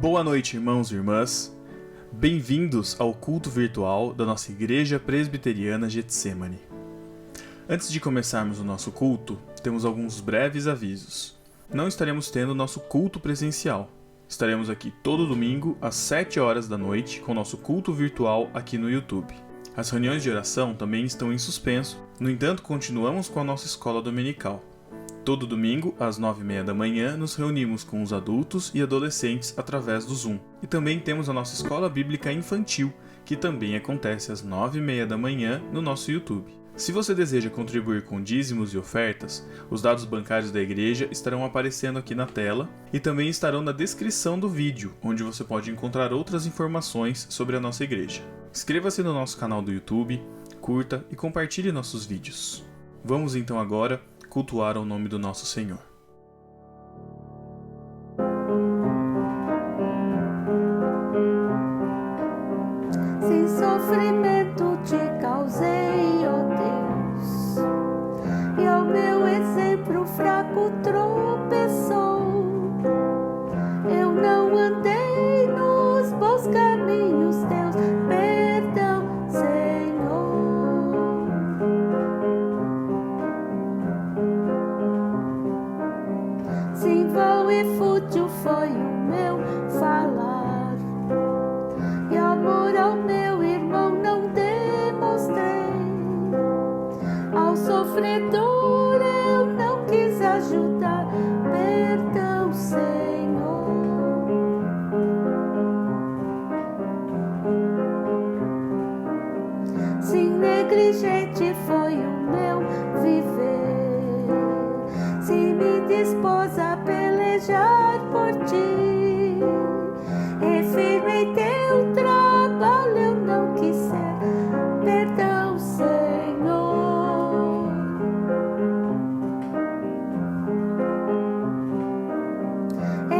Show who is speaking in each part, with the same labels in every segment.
Speaker 1: Boa noite, irmãos e irmãs. Bem-vindos ao culto virtual da nossa Igreja Presbiteriana Getsemane. Antes de começarmos o nosso culto, temos alguns breves avisos. Não estaremos tendo nosso culto presencial. Estaremos aqui todo domingo às 7 horas da noite com nosso culto virtual aqui no YouTube. As reuniões de oração também estão em suspenso, no entanto continuamos com a nossa escola dominical. Todo domingo, às 9h30 da manhã, nos reunimos com os adultos e adolescentes através do Zoom. E também temos a nossa escola bíblica infantil, que também acontece às 9h30 da manhã no nosso YouTube. Se você deseja contribuir com dízimos e ofertas, os dados bancários da igreja estarão aparecendo aqui na tela e também estarão na descrição do vídeo, onde você pode encontrar outras informações sobre a nossa igreja. Inscreva-se no nosso canal do YouTube, curta e compartilhe nossos vídeos. Vamos então agora cultuar ao nome do nosso Senhor.
Speaker 2: Sem sofrimento te causei, ó Deus, e ao meu exemplo fraco tropeçou. Eu não andei nos bons caminhos teus, perdão, Senhor. Sim, vão e fútil foi o meu falar, e amor ao meu irmão não demonstrei. Ao sofredor eu não quis ajudar, perdão, Senhor. Sim, negligente foi o meu viver, se me dispôs a pelejar por ti, e firme em teu trabalho eu não quis ser, perdão, Senhor.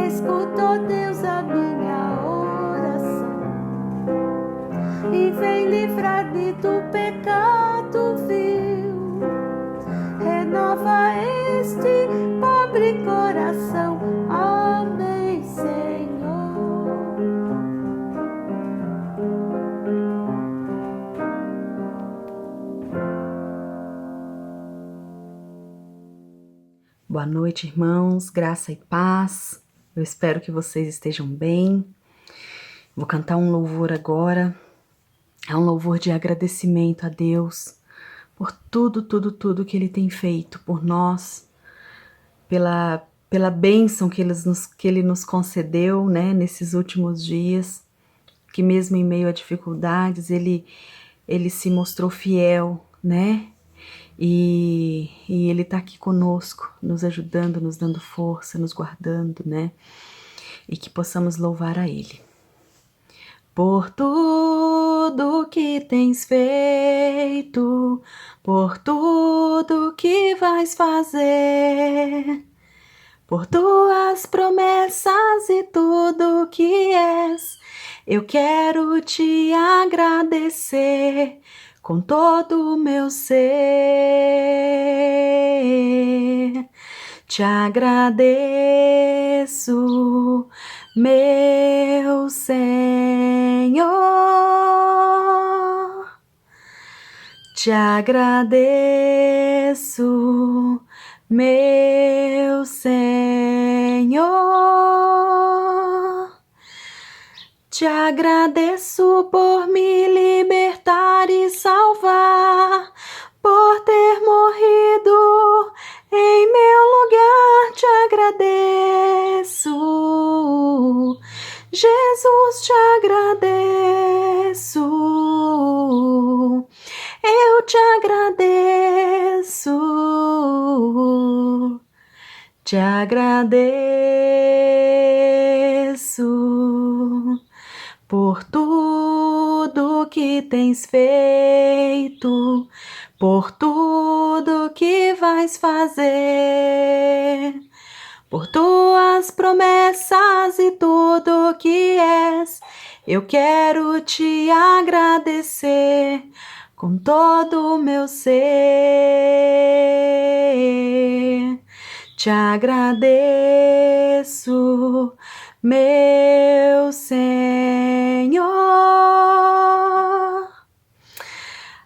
Speaker 2: Escuta, ó Deus, a minha oração e vem livrar-me do pecado vil. Renova este pobre coração, amém, Senhor.
Speaker 3: Boa noite, irmãos, graça e paz. Eu espero que vocês estejam bem. Vou cantar um louvor agora. É um louvor de agradecimento a Deus por tudo que Ele tem feito por nós, pela bênção que Ele nos concedeu, né, nesses últimos dias, que mesmo em meio a dificuldades, Ele se mostrou fiel, né? E Ele está aqui conosco, nos ajudando, nos dando força, nos guardando, né? E que possamos louvar a Ele. Por tudo que tens feito, por tudo que vais fazer, por tuas promessas e tudo que és, eu quero te agradecer com todo o meu ser. Te agradeço, meu Senhor. Te agradeço, meu Senhor. Te agradeço por me libertar e salvar, por ter morrido em meu lugar. Te agradeço, Jesus, te agradeço. Eu te agradeço, te agradeço por tudo que tens feito, por tudo que vais fazer, por tuas promessas e tudo que és, eu quero te agradecer com todo o meu ser. Te agradeço, meu Senhor.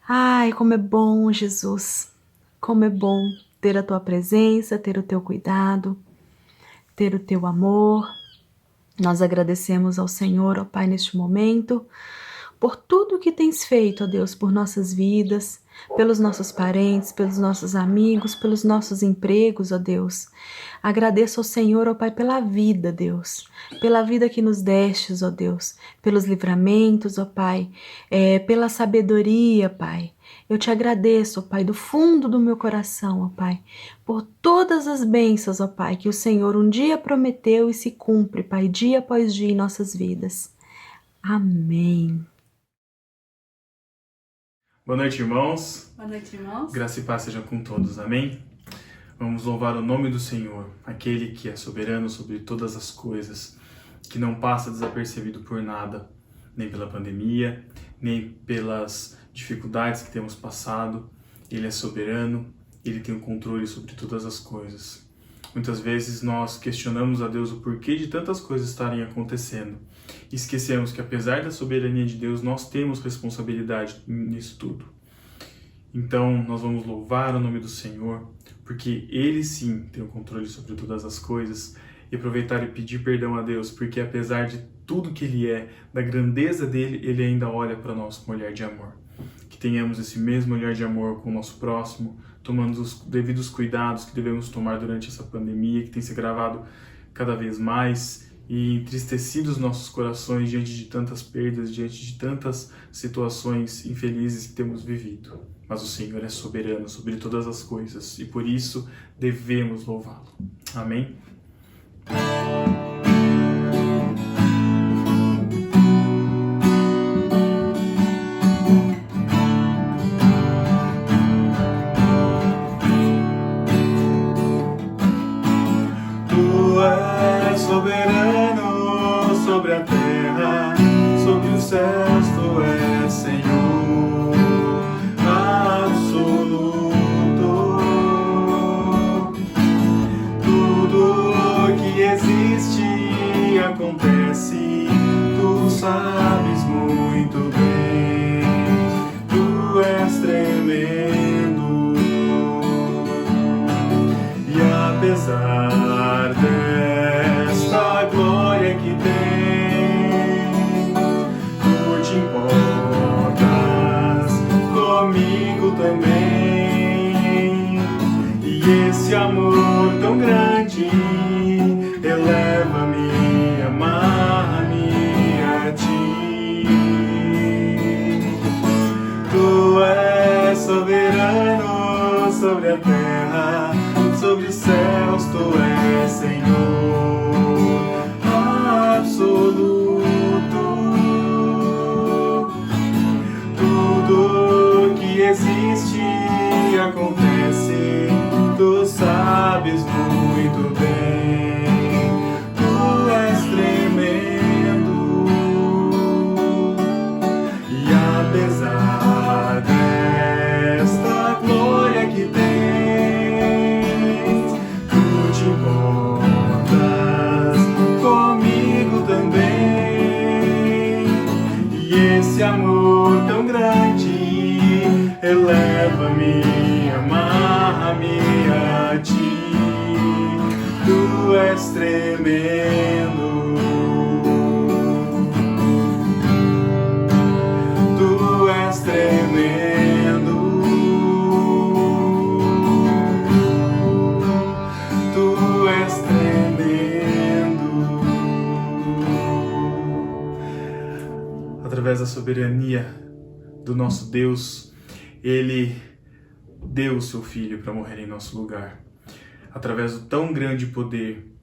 Speaker 3: Ai, como é bom, Jesus, como é bom ter a tua presença, ter o teu cuidado, ter o teu amor. Nós agradecemos ao Senhor, ó Pai, neste momento, por tudo que tens feito, ó Deus, por nossas vidas, pelos nossos parentes, pelos nossos amigos, pelos nossos empregos, ó Deus. Agradeço ao Senhor, ó Pai, pela vida, Deus, pela vida que nos destes, ó Deus, pelos livramentos, ó Pai, pela sabedoria, Pai. Eu te agradeço, ó Pai, do fundo do meu coração, ó Pai, por todas as bênçãos, ó Pai, que o Senhor um dia prometeu e se cumpre, Pai, dia após dia em nossas vidas. Amém.
Speaker 1: Boa noite, irmãos.
Speaker 2: Boa noite, irmãos.
Speaker 1: Graça e paz sejam com todos. Amém? Vamos louvar o nome do Senhor, aquele que é soberano sobre todas as coisas, que não passa desapercebido por nada, nem pela pandemia, nem pelas dificuldades que temos passado. Ele é soberano, ele tem o controle sobre todas as coisas. Muitas vezes nós questionamos a Deus o porquê de tantas coisas estarem acontecendo. E esquecemos que apesar da soberania de Deus, nós temos responsabilidade nisso tudo. Então nós vamos louvar o nome do Senhor, porque Ele sim tem o controle sobre todas as coisas, e aproveitar e pedir perdão a Deus, porque apesar de tudo que Ele é, da grandeza dEle, Ele ainda olha para nós com um olhar de amor. Que tenhamos esse mesmo olhar de amor com o nosso próximo, tomando os devidos cuidados que devemos tomar durante essa pandemia, que tem se agravado cada vez mais, e entristecido os nossos corações diante de tantas perdas, diante de tantas situações infelizes que temos vivido. Mas o Senhor é soberano sobre todas as coisas, e por isso devemos louvá-lo. Amém? Tu és soberano sobre a terra, sobre os céus, tu és Senhor absoluto. Tudo que existe acontece, tu sabes muito bem, tu és tremendo. E apesar desta glória que tem, tu te importas comigo também. E esse amor tão grande eleva-me, amarra-me a ti. Tu és soberano sobre a terra, sobre os céus, tu és Senhor absoluto. Tudo que existe acontece, tu sabes muito bem, tu és tremendo. E apesar desta glória que tens, tu te importas comigo também. E esse amor tão grande eleva-me, amarra-me a ti. Tu és tremendo. Tu és tremendo. Tu és tremendo. Através da soberania do nosso Deus, Ele deu o seu Filho para morrer em nosso lugar. Através do tão grande poder,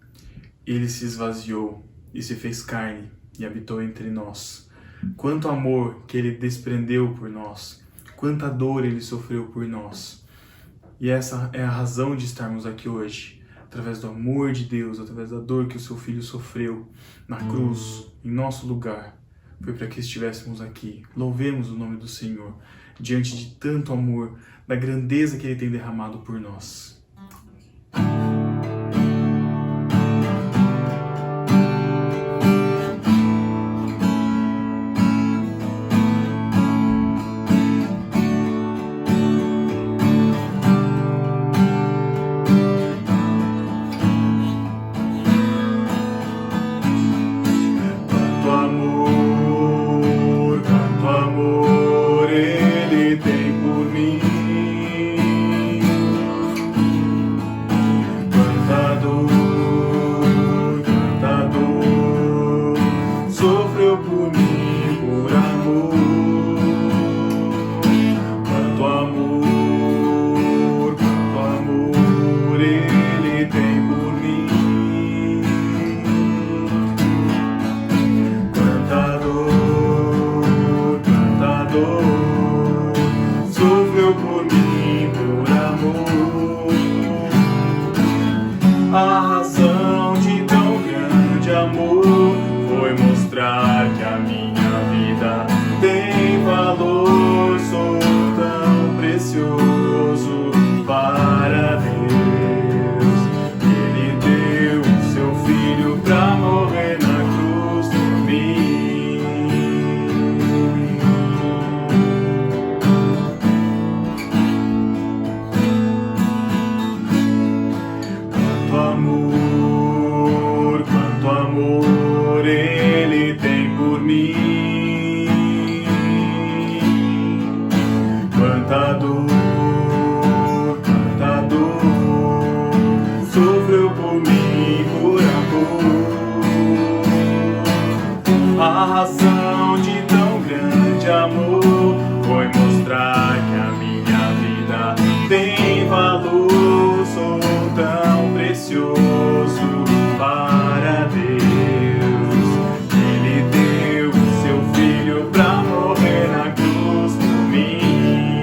Speaker 1: Ele se esvaziou e se fez carne e habitou entre nós. Quanto amor que Ele desprendeu por nós, quanta dor Ele sofreu por nós. E essa é a razão de estarmos aqui hoje, através do amor de Deus, através da dor que o seu Filho sofreu na cruz, em nosso lugar. Foi para que estivéssemos aqui. Louvemos o nome do Senhor, diante de tanto amor, da grandeza que Ele tem derramado por nós. luz, sou tão precioso para Deus. Ele deu o seu filho pra morrer na cruz por mim.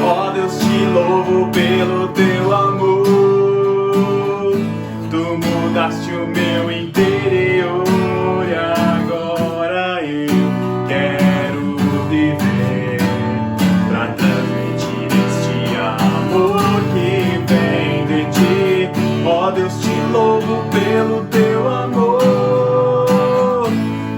Speaker 1: Ó Deus, te louvo pelo teu amor. Tu mudaste o meu interior e agora eu quero viver pra transmitir este amor que vem de ti. Ó Deus, te louvo pelo teu amor.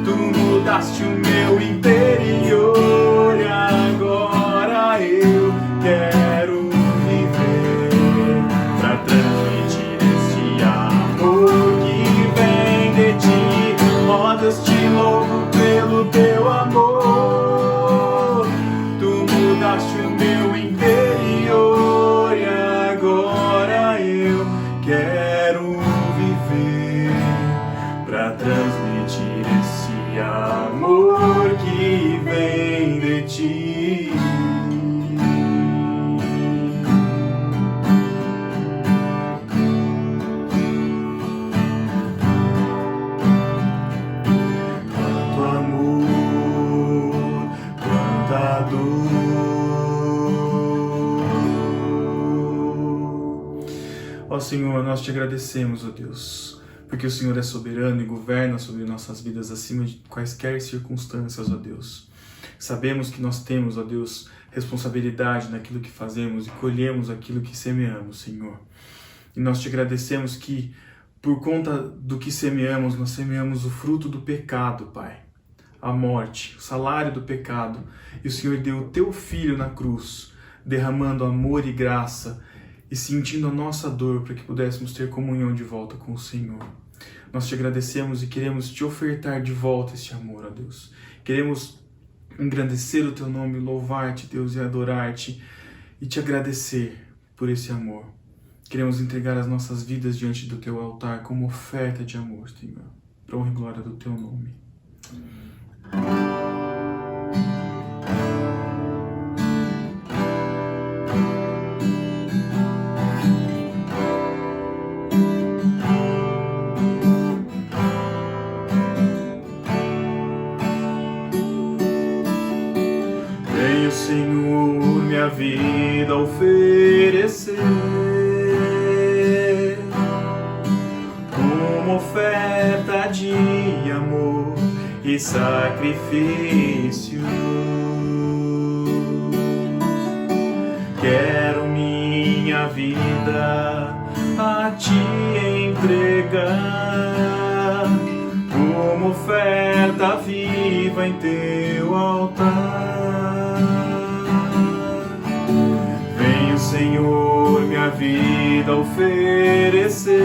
Speaker 1: Tu mudaste o meu interior e agora eu quero viver pra transmitir este amor que vem de ti. Ó Deus, te louvo pelo teu amor. Tu mudaste o meu interior e agora eu quero viver pra transmitir esse amor que vem de ti. Quanto amor, quanta dor. Ó Senhor, nós te agradecemos, ó Deus, porque o Senhor é soberano e governa sobre nossas vidas acima de quaisquer circunstâncias, ó Deus. Sabemos que nós temos, ó Deus, responsabilidade naquilo que fazemos e colhemos aquilo que semeamos, Senhor. E nós te agradecemos que, por conta do que semeamos, nós semeamos o fruto do pecado, Pai. A morte, o salário do pecado. E o Senhor deu o teu Filho na cruz, derramando amor e graça e sentindo a nossa dor para que pudéssemos ter comunhão de volta com o Senhor. Nós te agradecemos e queremos te ofertar de volta este amor, ó Deus. Queremos engrandecer o teu nome, louvar-te, Deus, e adorar-te e te agradecer por esse amor. Queremos entregar as nossas vidas diante do teu altar como oferta de amor, Senhor, para honra e glória do teu nome. Venho, Senhor, minha vida oferecer como oferta de amor e sacrifício. Quero minha vida a te entregar como oferta viva em teu altar. Venho, Senhor, minha vida oferecer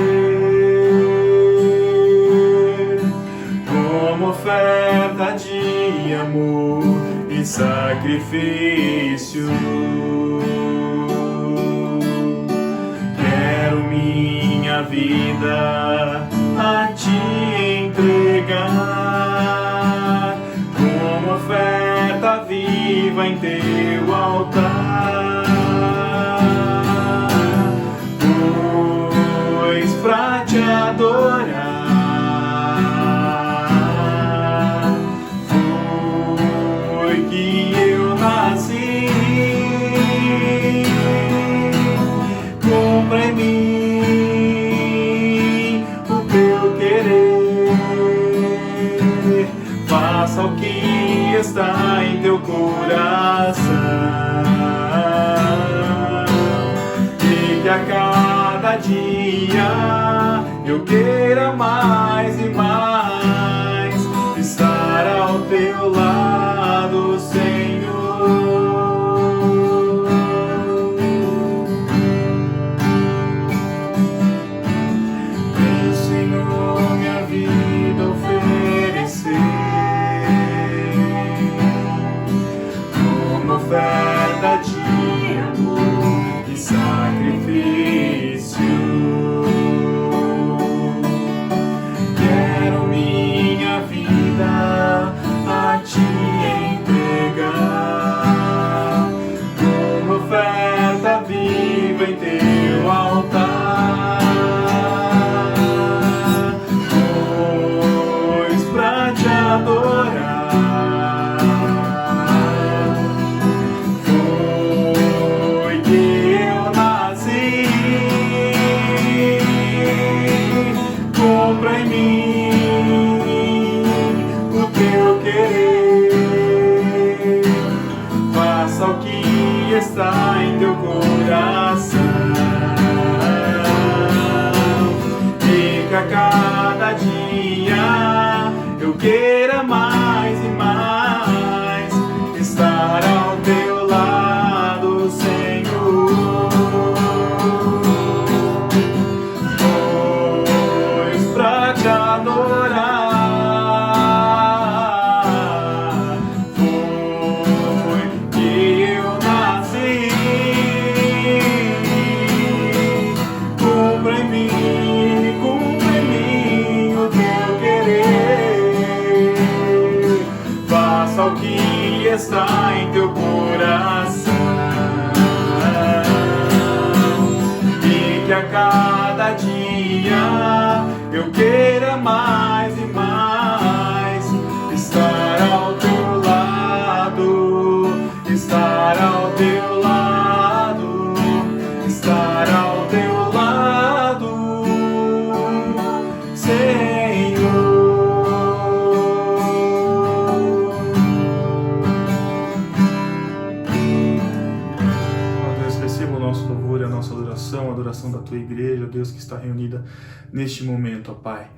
Speaker 1: como oferta de amor e sacrifício. Quero minha vida a te entregar como oferta viva em teu altar. Pois pra te adorar cumpra em mim o teu querer, faça o que está em teu coração, e que a cada dia eu queira mais e mais estar ao teu lado, Senhor. Oferta de amor e sacrifício. Quero minha vida a te entregar está em teu coração, e que a cada dia eu queira mais e mais estar ao teu lado, Senhor. Pois pra te adorar foi que eu nasci. Cumpra em mim o teu querer. Faça o que está em teu coração, e que a cada dia eu queira mais e mais estar ao teu lado, estar ao teu lado, estar ao teu lado, Senhor. Ó Deus, receba o nosso louvor e a nossa adoração, a adoração da tua igreja, Deus, que está reunida neste momento, ó Pai.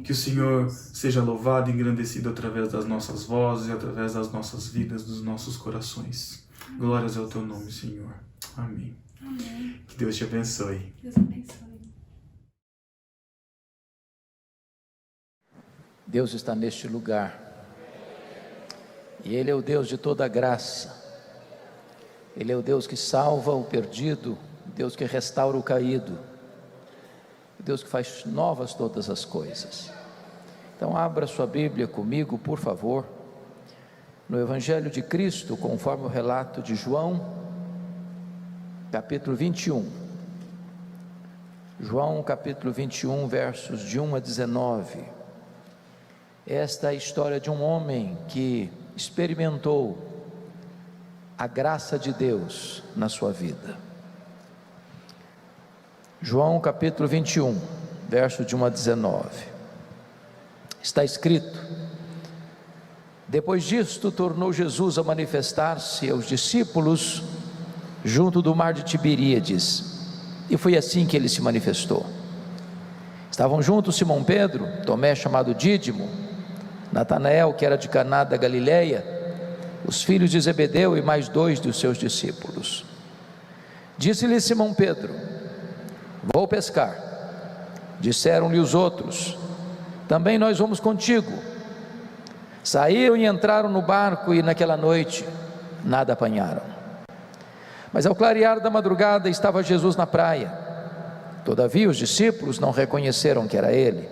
Speaker 1: Que o Senhor seja louvado e engrandecido através das nossas vozes e através das nossas vidas, dos nossos corações. Glórias ao teu nome, Senhor. Amém.
Speaker 2: Amém.
Speaker 1: Que Deus te abençoe.
Speaker 2: Deus abençoe.
Speaker 4: Deus está neste lugar, e Ele é o Deus de toda graça, Ele é o Deus que salva o perdido, o Deus que restaura o caído, o Deus que faz novas todas as coisas. Então abra sua Bíblia comigo, por favor, no Evangelho de Cristo, conforme o relato de João, capítulo 21. João capítulo 21, versos de 1 a 19. Esta é a história de um homem que experimentou a graça de Deus na sua vida. João capítulo 21, verso de 1 a 19. Está escrito: depois disto, tornou Jesus a manifestar-se aos discípulos junto do mar de Tiberíades, e foi assim que ele se manifestou. Estavam juntos Simão Pedro, Tomé chamado Dídimo, Natanael, que era de Caná da Galileia, os filhos de Zebedeu e mais 2 dos seus discípulos. Disse-lhe Simão Pedro: vou pescar. Disseram-lhe os outros: também nós vamos contigo. Saíram e entraram no barco, e naquela noite nada apanharam. Mas ao clarear da madrugada estava Jesus na praia. Todavia os discípulos não reconheceram que era ele.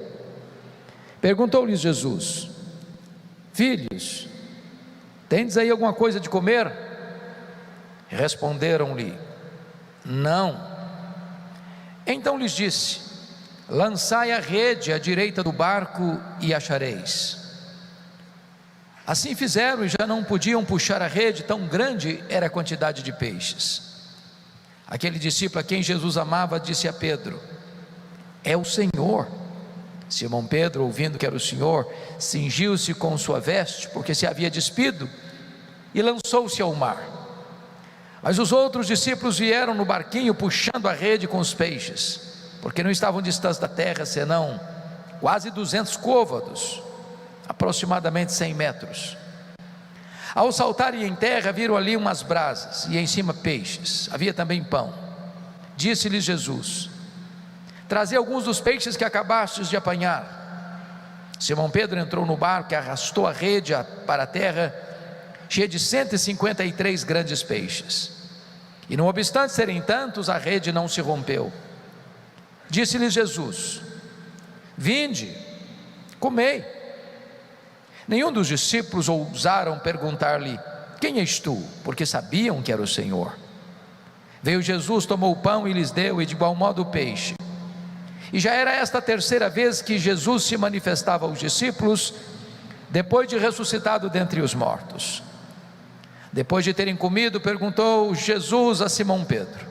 Speaker 4: Perguntou-lhes Jesus: filhos, tendes aí alguma coisa de comer? Responderam-lhe: não. Então lhes disse: lançai a rede à direita do barco e achareis. Assim fizeram, e já não podiam puxar a rede, tão grande era a quantidade de peixes. Aquele discípulo a quem Jesus amava disse a Pedro: é o Senhor. Simão Pedro, ouvindo que era o Senhor, cingiu-se com sua veste, porque se havia despido, e lançou-se ao mar. Mas os outros discípulos vieram no barquinho, puxando a rede com os peixes, porque não estavam distantes da terra, senão quase 200 côvados, aproximadamente 100 metros. Ao saltarem em terra, viram ali umas brasas, e em cima peixes, havia também pão. Disse-lhes Jesus: trazei alguns dos peixes que acabastes de apanhar. Simão Pedro entrou no barco e arrastou a rede para a terra, cheia de 153 grandes peixes. E não obstante serem tantos, a rede não se rompeu. Disse-lhes Jesus: vinde, comei. Nenhum dos discípulos ousaram perguntar-lhe: quem és tu? Porque sabiam que era o Senhor. Veio Jesus, tomou o pão e lhes deu, e de igual modo o peixe. E já era esta a terceira vez que Jesus se manifestava aos discípulos, depois de ressuscitado dentre os mortos. Depois de terem comido, perguntou Jesus a Simão Pedro: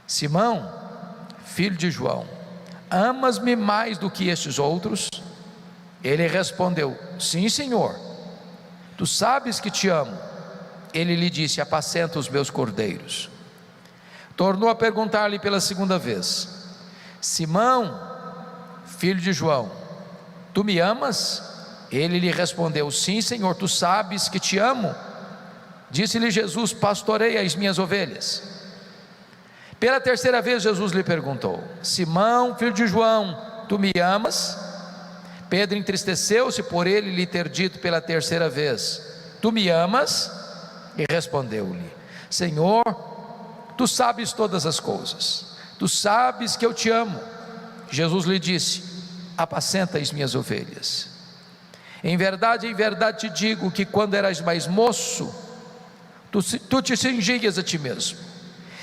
Speaker 4: Simão, filho de João, amas-me mais do que estes outros? Ele respondeu: sim, Senhor, tu sabes que te amo. ele lhe disse: apacenta os meus cordeiros. Tornou a perguntar-lhe pela segunda vez: Simão, filho de João, tu me amas? Ele lhe respondeu: sim, Senhor, tu sabes que te amo. Disse-lhe Jesus: pastoreia as minhas ovelhas. Pela terceira vez Jesus lhe perguntou: Simão, filho de João, tu me amas? Pedro entristeceu-se por ele lhe ter dito pela terceira vez: tu me amas? E respondeu-lhe: Senhor, tu sabes todas as coisas, tu sabes que eu te amo. Jesus lhe disse: apacenta as minhas ovelhas. Em verdade te digo que quando eras mais moço, tu te cingias a ti mesmo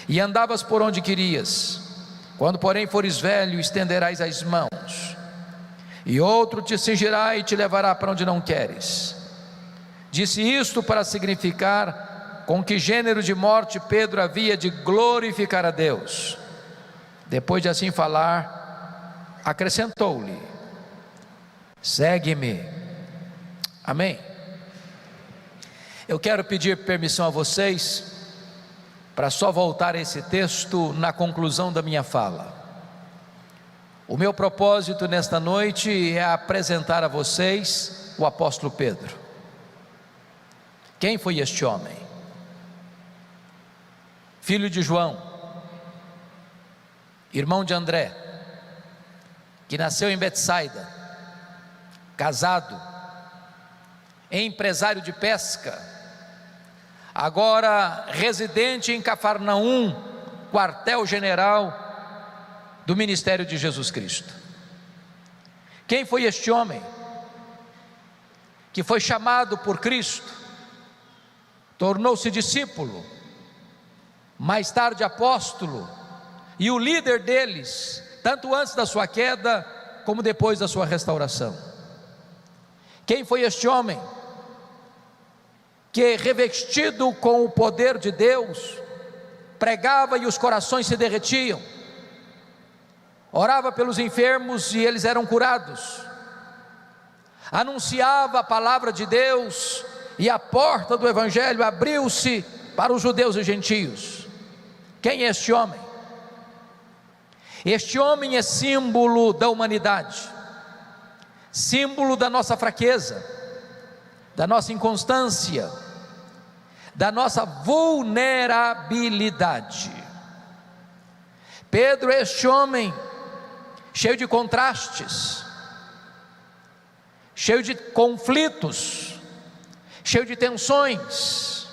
Speaker 4: e andavas por onde querias. Quando porém fores velho, estenderás as mãos, e outro te cingirá e te levará para onde não queres. Disse isto para significar com que gênero de morte Pedro havia de glorificar a Deus. Depois de assim falar, acrescentou-lhe: segue-me. Amém? Eu quero pedir permissão a vocês para só voltar a esse texto na conclusão da minha fala. O meu propósito nesta noite é apresentar a vocês o apóstolo Pedro. Quem foi este homem? Filho de João, irmão de André, que nasceu em Betsaida, casado, empresário de pesca, agora residente em Cafarnaum, quartel-general do ministério de Jesus Cristo. Quem foi este homem que foi chamado por Cristo, tornou-se discípulo, mais tarde apóstolo, e o líder deles, tanto antes da sua queda como depois da sua restauração? Quem foi este homem que, revestido com o poder de Deus, pregava e os corações se derretiam, orava pelos enfermos e eles eram curados, anunciava a palavra de Deus e a porta do evangelho abriu-se para os judeus e gentios? Quem é este homem? Este homem é símbolo da humanidade, símbolo da nossa fraqueza, da nossa inconstância, da nossa vulnerabilidade. Pedro é este homem cheio de contrastes, cheio de conflitos, cheio de tensões,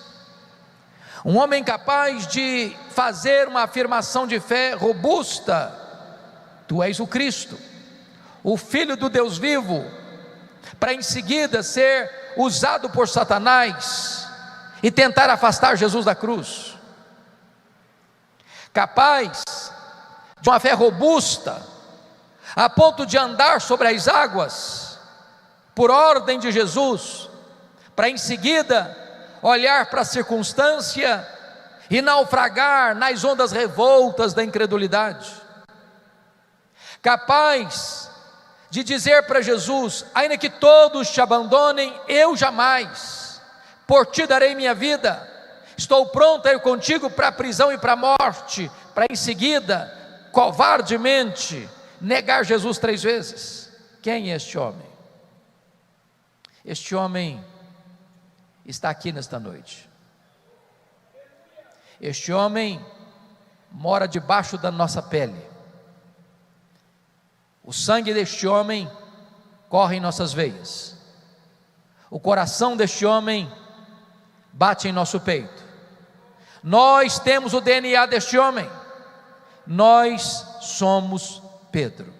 Speaker 4: um homem capaz de fazer uma afirmação de fé robusta: tu és o Cristo, o Filho do Deus vivo, para em seguida ser usado por Satanás e tentar afastar Jesus da cruz. Capaz de uma fé robusta, a ponto de andar sobre as águas, por ordem de Jesus, para em seguida olhar para a circunstância e naufragar nas ondas revoltas da incredulidade. Capaz de dizer para Jesus: ainda que todos te abandonem, eu jamais, por ti darei minha vida, estou pronto a ir contigo para a prisão e para a morte, para em seguida, covardemente, negar Jesus 3 vezes. Quem é este homem? Este homem está aqui nesta noite. Este homem mora debaixo da nossa pele. O sangue deste homem corre em nossas veias. O coração deste homem bate em nosso peito. Nós temos o DNA deste homem. Nós somos Pedro.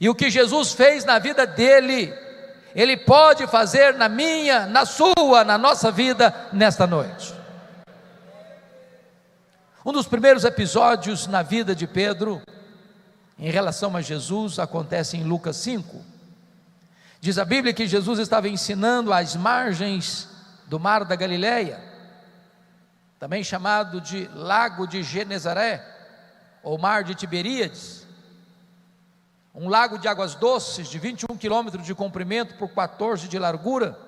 Speaker 4: E o que Jesus fez na vida dele, Ele pode fazer na minha, na sua, na nossa vida nesta noite. Um dos primeiros episódios na vida de Pedro em relação a Jesus acontece em Lucas 5. Diz a Bíblia que Jesus estava ensinando às margens do mar da Galileia, também chamado de Lago de Genezaré, ou Mar de Tiberíades, um lago de águas doces de 21 quilômetros de comprimento por 14 de largura.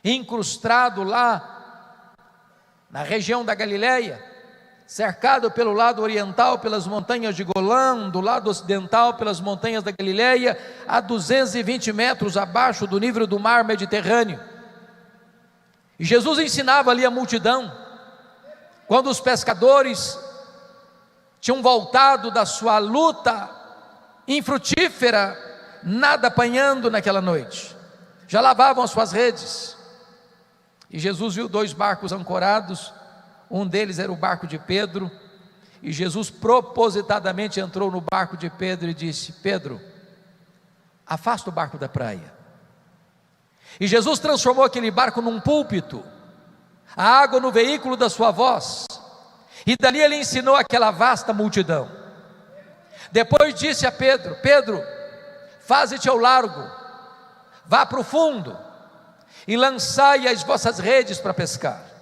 Speaker 4: incrustado lá na região da Galileia, cercado pelo lado oriental pelas montanhas de Golã, do lado ocidental pelas montanhas da Galileia, a 220 metros abaixo do nível do mar Mediterrâneo. E Jesus ensinava ali a multidão. Quando os pescadores tinham voltado da sua luta infrutífera, nada apanhando naquela noite, já lavavam as suas redes, e Jesus viu 2 barcos ancorados. Um deles era o barco de Pedro, e Jesus propositadamente entrou no barco de Pedro e disse: Pedro, afasta o barco da praia. E Jesus transformou aquele barco num púlpito, a água no veículo da sua voz, e dali ele ensinou aquela vasta multidão. Depois disse a Pedro: Pedro, faze-te ao largo, vá para o fundo e lançai as vossas redes para pescar.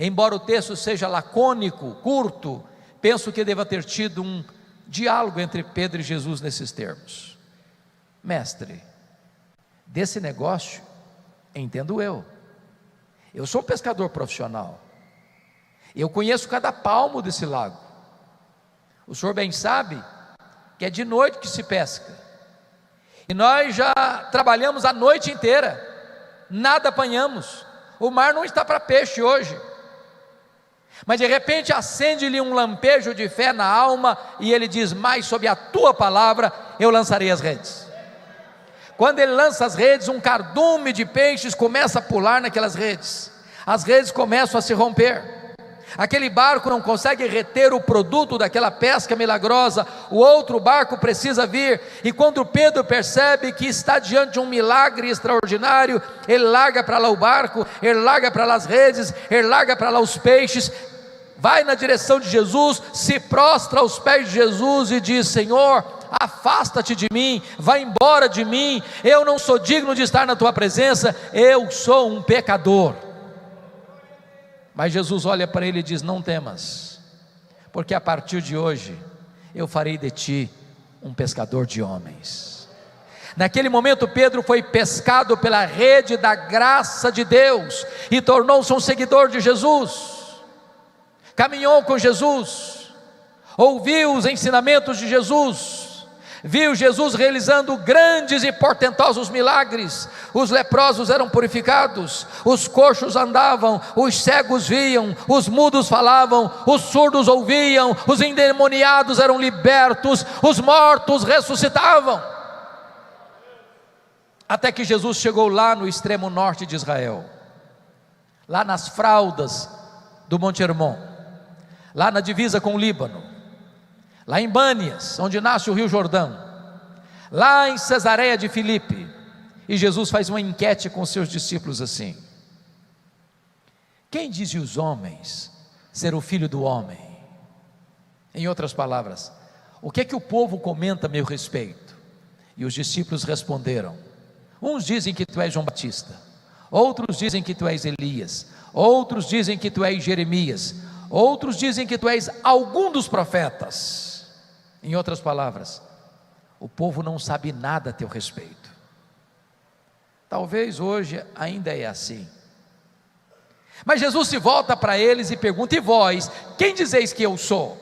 Speaker 4: Embora o texto seja lacônico, curto, penso que deva ter tido um diálogo entre Pedro e Jesus nesses termos. Mestre, desse negócio entendo eu sou um pescador profissional, eu conheço cada palmo desse lago. O senhor bem sabe que é de noite que se pesca, e nós já trabalhamos a noite inteira, nada apanhamos, o mar não está para peixe hoje. Mas de repente acende-lhe um lampejo de fé na alma, e ele diz: mas sob a tua palavra eu lançarei as redes. Quando ele lança as redes, um cardume de peixes começa a pular naquelas redes, as redes começam a se romper, aquele barco não consegue reter o produto daquela pesca milagrosa, o outro barco precisa vir, e quando Pedro percebe que está diante de um milagre extraordinário, ele larga para lá o barco, ele larga para lá as redes, ele larga para lá os peixes, vai na direção de Jesus, se prostra aos pés de Jesus e diz: Senhor, afasta-te de mim, vai embora de mim, eu não sou digno de estar na tua presença, eu sou um pecador. Mas Jesus olha para ele e diz: não temas, porque a partir de hoje eu farei de ti um pescador de homens. Naquele momento Pedro foi pescado pela rede da graça de Deus e tornou-se um seguidor de Jesus, caminhou com Jesus, ouviu os ensinamentos de Jesus, viu Jesus realizando grandes e portentosos milagres. Os leprosos eram purificados, os coxos andavam, os cegos viam, os mudos falavam, os surdos ouviam, os endemoniados eram libertos, os mortos ressuscitavam. Até que Jesus chegou lá no extremo norte de Israel, lá nas fraldas do Monte Hermon, lá na divisa com o Líbano, lá em Bânias, onde nasce o Rio Jordão, lá em Cesareia de Filipe. E Jesus faz uma enquete com seus discípulos assim: quem dizem os homens ser o filho do homem? Em outras palavras, o que é que o povo comenta a meu respeito? E os discípulos responderam: uns dizem que tu és João Batista, outros dizem que tu és Elias, outros dizem que tu és Jeremias, outros dizem que tu és algum dos profetas. Em outras palavras, o povo não sabe nada a teu respeito. Talvez hoje ainda é assim. Mas Jesus se volta para eles e pergunta: e vós, quem dizeis que eu sou?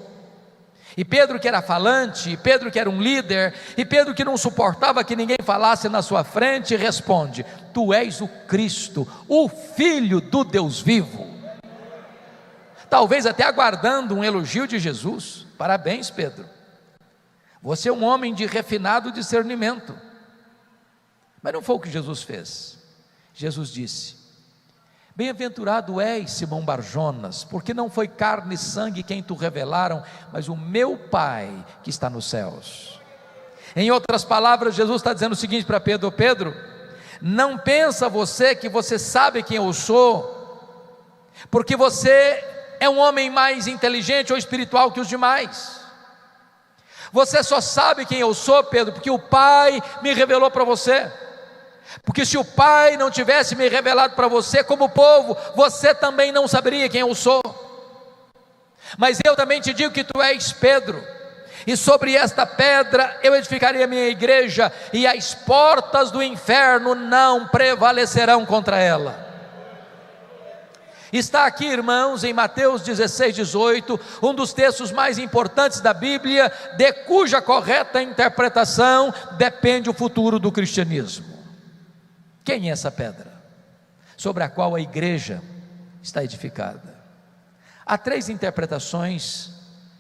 Speaker 4: E Pedro, que era falante, e Pedro, que era um líder, e Pedro, que não suportava que ninguém falasse na sua frente, responde: tu és o Cristo, o Filho do Deus vivo. Talvez até aguardando um elogio de Jesus. Parabéns, Pedro, você é um homem de refinado discernimento. Mas não foi o que Jesus fez. Jesus disse: bem-aventurado és, Simão Barjonas, porque não foi carne e sangue quem te revelaram, mas o meu Pai que está nos céus. Em outras palavras, Jesus está dizendo o seguinte para Pedro: Pedro, não pensa você que você sabe quem eu sou, porque você é um homem mais inteligente ou espiritual que os demais. Você só sabe quem eu sou, Pedro, porque o Pai me revelou para você. Porque se o Pai não tivesse me revelado para você como povo, você também não saberia quem eu sou. Mas eu também te digo que tu és Pedro, e sobre esta pedra eu edificarei a minha igreja, e as portas do inferno não prevalecerão contra ela. Está aqui, irmãos, em Mateus 16, 18, um dos textos mais importantes da Bíblia, de cuja correta interpretação depende o futuro do cristianismo. Quem é essa pedra sobre a qual a igreja está edificada? Há 3 interpretações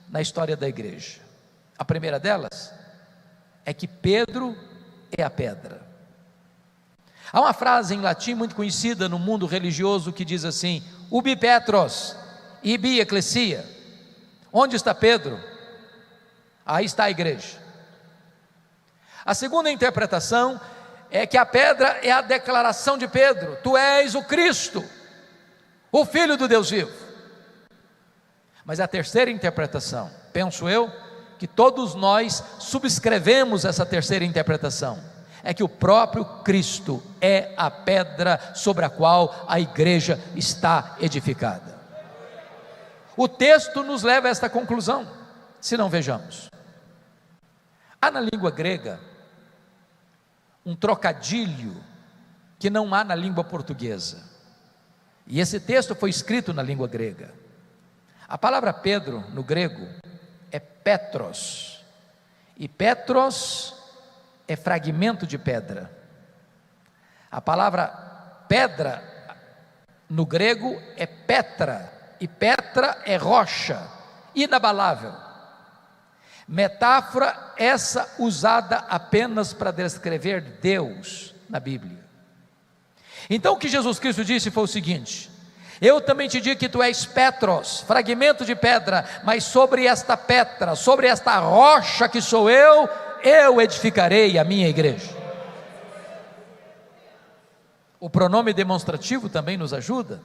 Speaker 4: na história da igreja. A primeira delas é que Pedro é a pedra. Há uma frase em latim muito conhecida no mundo religioso que diz assim: ubi Petros, ibi ecclesia. Onde está Pedro? Aí está a igreja. A segunda interpretação é que a pedra é a declaração de Pedro: tu és o Cristo, o Filho do Deus vivo. Mas a terceira interpretação, penso eu, que todos nós subscrevemos essa terceira interpretação, é que o próprio Cristo é a pedra sobre a qual a igreja está edificada. O texto nos leva a esta conclusão, se não vejamos. Há na língua grega um trocadilho que não há na língua portuguesa, e esse texto foi escrito na língua grega. A palavra Pedro no grego é Petros, e Petros é fragmento de pedra. A palavra pedra no grego é Petra, e Petra é rocha, inabalável. Metáfora essa usada apenas para descrever Deus na Bíblia. Então o que Jesus Cristo disse foi o seguinte: eu também te digo que tu és Petros, fragmento de pedra, mas sobre esta pedra, sobre esta rocha que sou eu edificarei a minha igreja. O pronome demonstrativo também nos ajuda.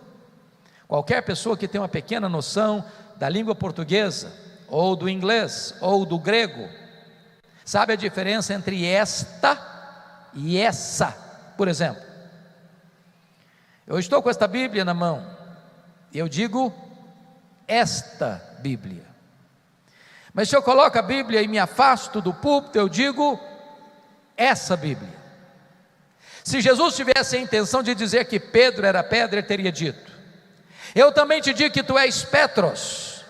Speaker 4: Qualquer pessoa que tem uma pequena noção da língua portuguesa, ou do inglês, ou do grego, sabe a diferença entre esta e essa. Por exemplo, eu estou com esta Bíblia na mão, e eu digo esta Bíblia. Mas se eu coloco a Bíblia e me afasto do púlpito, eu digo essa Bíblia. Se Jesus tivesse a intenção de dizer que Pedro era pedra, ele teria dito: eu também te digo que tu és Petros,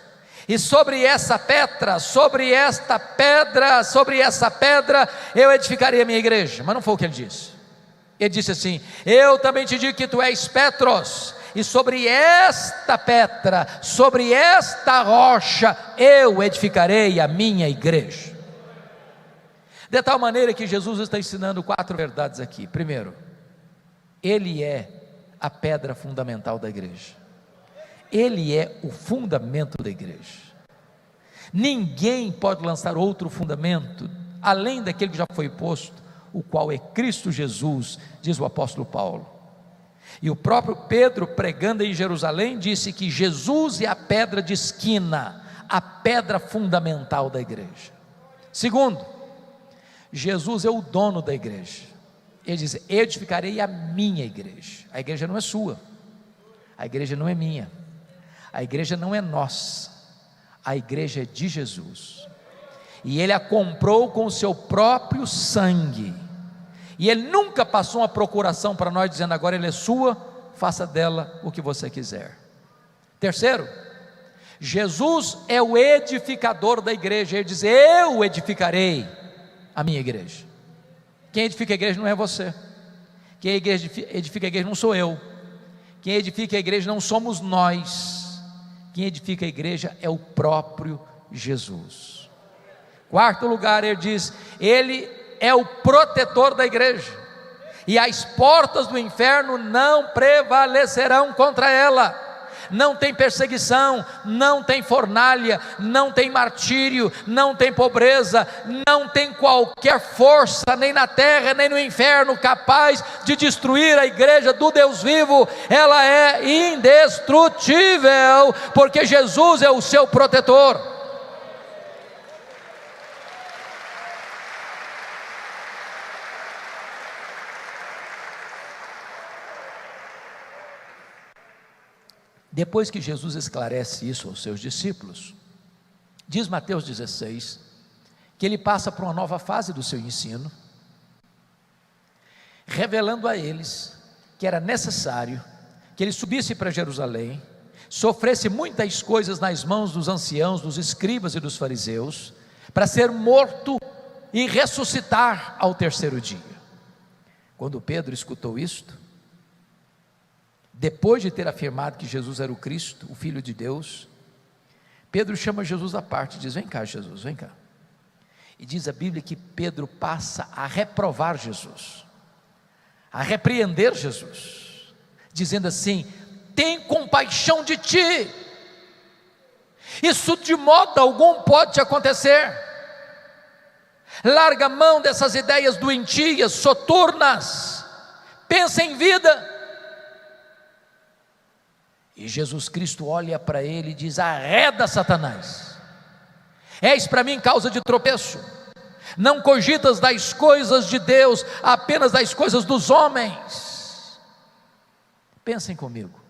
Speaker 4: e sobre essa pedra, sobre esta pedra, sobre essa pedra, eu edificarei a minha igreja. Mas não foi o que ele disse. Ele disse assim: eu também te digo que tu és Petros, e sobre esta pedra, sobre esta rocha, eu edificarei a minha igreja. De tal maneira que Jesus está ensinando 4 verdades aqui. Primeiro, Ele é a pedra fundamental da igreja. Ele é o fundamento da igreja. Ninguém pode lançar outro fundamento, além daquele que já foi posto, o qual é Cristo Jesus, diz o apóstolo Paulo. E o próprio Pedro, pregando em Jerusalém, disse que Jesus é a pedra de esquina, a pedra fundamental da igreja. Segundo, Jesus é o dono da igreja. Ele diz: edificarei a minha igreja. A igreja não é sua, a igreja não é minha, a igreja não é nossa, a igreja é de Jesus, e Ele a comprou com o seu próprio sangue, e Ele nunca passou uma procuração para nós dizendo: agora Ele é sua, faça dela o que você quiser. Terceiro, Jesus é o edificador da igreja. Ele diz: eu edificarei a minha igreja. Quem edifica a igreja não é você, quem edifica a igreja não sou eu, quem edifica a igreja não somos nós, quem edifica a igreja é o próprio Jesus. Quarto lugar, ele diz: Ele é o protetor da igreja, e as portas do inferno não prevalecerão contra ela. Não tem perseguição, não tem fornalha, não tem martírio, não tem pobreza, não tem qualquer força, nem na terra, nem no inferno, capaz de destruir a igreja do Deus vivo. Ela é indestrutível, porque Jesus é o seu protetor. Depois que Jesus esclarece isso aos seus discípulos, diz Mateus 16, que ele passa para uma nova fase do seu ensino, revelando a eles que era necessário que ele subisse para Jerusalém, sofresse muitas coisas nas mãos dos anciãos, dos escribas e dos fariseus, para ser morto e ressuscitar ao terceiro dia. Quando Pedro escutou isto, depois de ter afirmado que Jesus era o Cristo, o Filho de Deus, Pedro chama Jesus à parte e diz: vem cá, Jesus, vem cá. E diz a Bíblia que Pedro passa a reprovar Jesus, a repreender Jesus, dizendo assim: tem compaixão de ti, isso de modo algum pode te acontecer, larga a mão dessas ideias doentias, soturnas, pensa em vida. E Jesus Cristo olha para ele e diz: arreda, Satanás, és para mim causa de tropeço, não cogitas das coisas de Deus, apenas das coisas dos homens. Pensem comigo,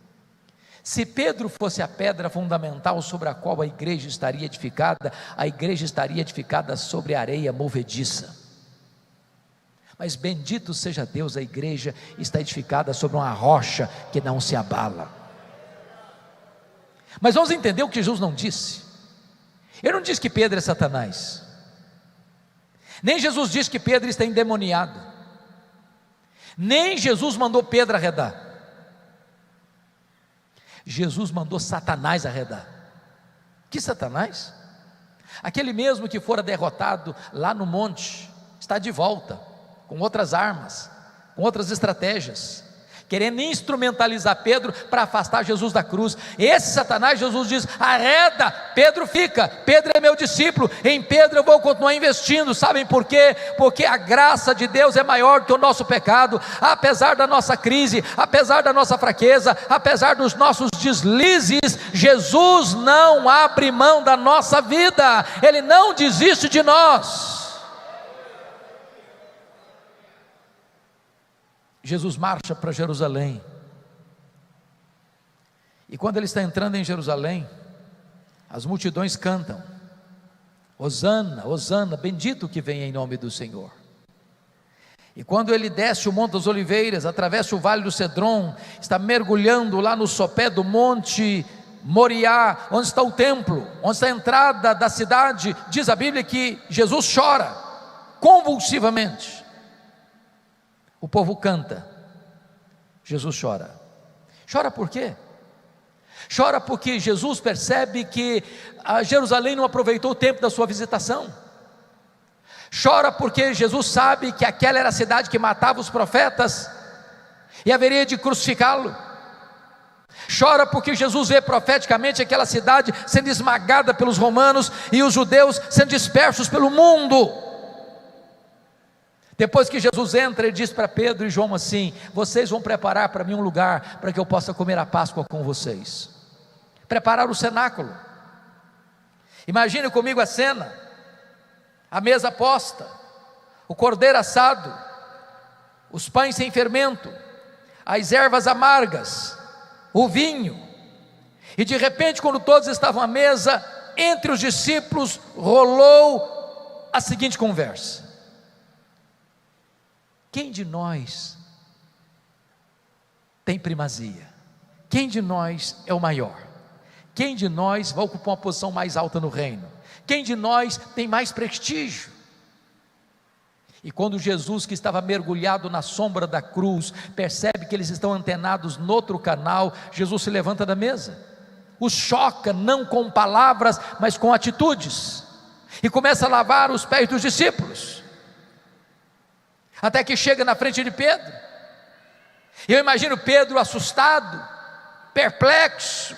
Speaker 4: se Pedro fosse a pedra fundamental sobre a qual a igreja estaria edificada sobre areia movediça. Mas bendito seja Deus, a igreja está edificada sobre uma rocha que não se abala. Mas vamos entender o que Jesus não disse. Ele não disse que Pedro é Satanás, nem Jesus disse que Pedro está endemoniado, nem Jesus mandou Pedro arredar. Jesus mandou Satanás arredar. Que Satanás? Aquele mesmo que fora derrotado lá no monte, está de volta, com outras armas, com outras estratégias, querendo instrumentalizar Pedro para afastar Jesus da cruz. Esse Satanás, Jesus diz: arreda, Pedro fica, Pedro é meu discípulo, em Pedro eu vou continuar investindo. Sabem por quê? Porque a graça de Deus é maior que o nosso pecado. Apesar da nossa crise, apesar da nossa fraqueza, apesar dos nossos deslizes, Jesus não abre mão da nossa vida, Ele não desiste de nós. Jesus marcha para Jerusalém, e quando ele está entrando em Jerusalém, as multidões cantam: Hosana, Hosana, bendito que vem em nome do Senhor. E quando ele desce o Monte das Oliveiras, atravessa o Vale do Cedron, está mergulhando lá no sopé do Monte Moriá, onde está o templo, onde está a entrada da cidade, diz a Bíblia que Jesus chora convulsivamente. O povo canta, Jesus chora. Chora por quê? Chora porque Jesus percebe que Jerusalém não aproveitou o tempo da sua visitação. Chora porque Jesus sabe que aquela era a cidade que matava os profetas e haveria de crucificá-lo. Chora porque Jesus vê profeticamente aquela cidade sendo esmagada pelos romanos e os judeus sendo dispersos pelo mundo. Depois que Jesus entra, ele diz para Pedro e João assim: vocês vão preparar para mim um lugar para que eu possa comer a Páscoa com vocês. Preparar o cenáculo. Imagine comigo a cena: a mesa posta, o cordeiro assado, os pães sem fermento, as ervas amargas, o vinho. E de repente, quando todos estavam à mesa, entre os discípulos rolou a seguinte conversa: quem de nós tem primazia? Quem de nós é o maior? Quem de nós vai ocupar uma posição mais alta no reino? Quem de nós tem mais prestígio? E quando Jesus, que estava mergulhado na sombra da cruz, percebe que eles estão antenados no outro canal, Jesus se levanta da mesa, os choca não com palavras, mas com atitudes, e começa a lavar os pés dos discípulos, até que chega na frente de Pedro. Eu imagino Pedro assustado, perplexo,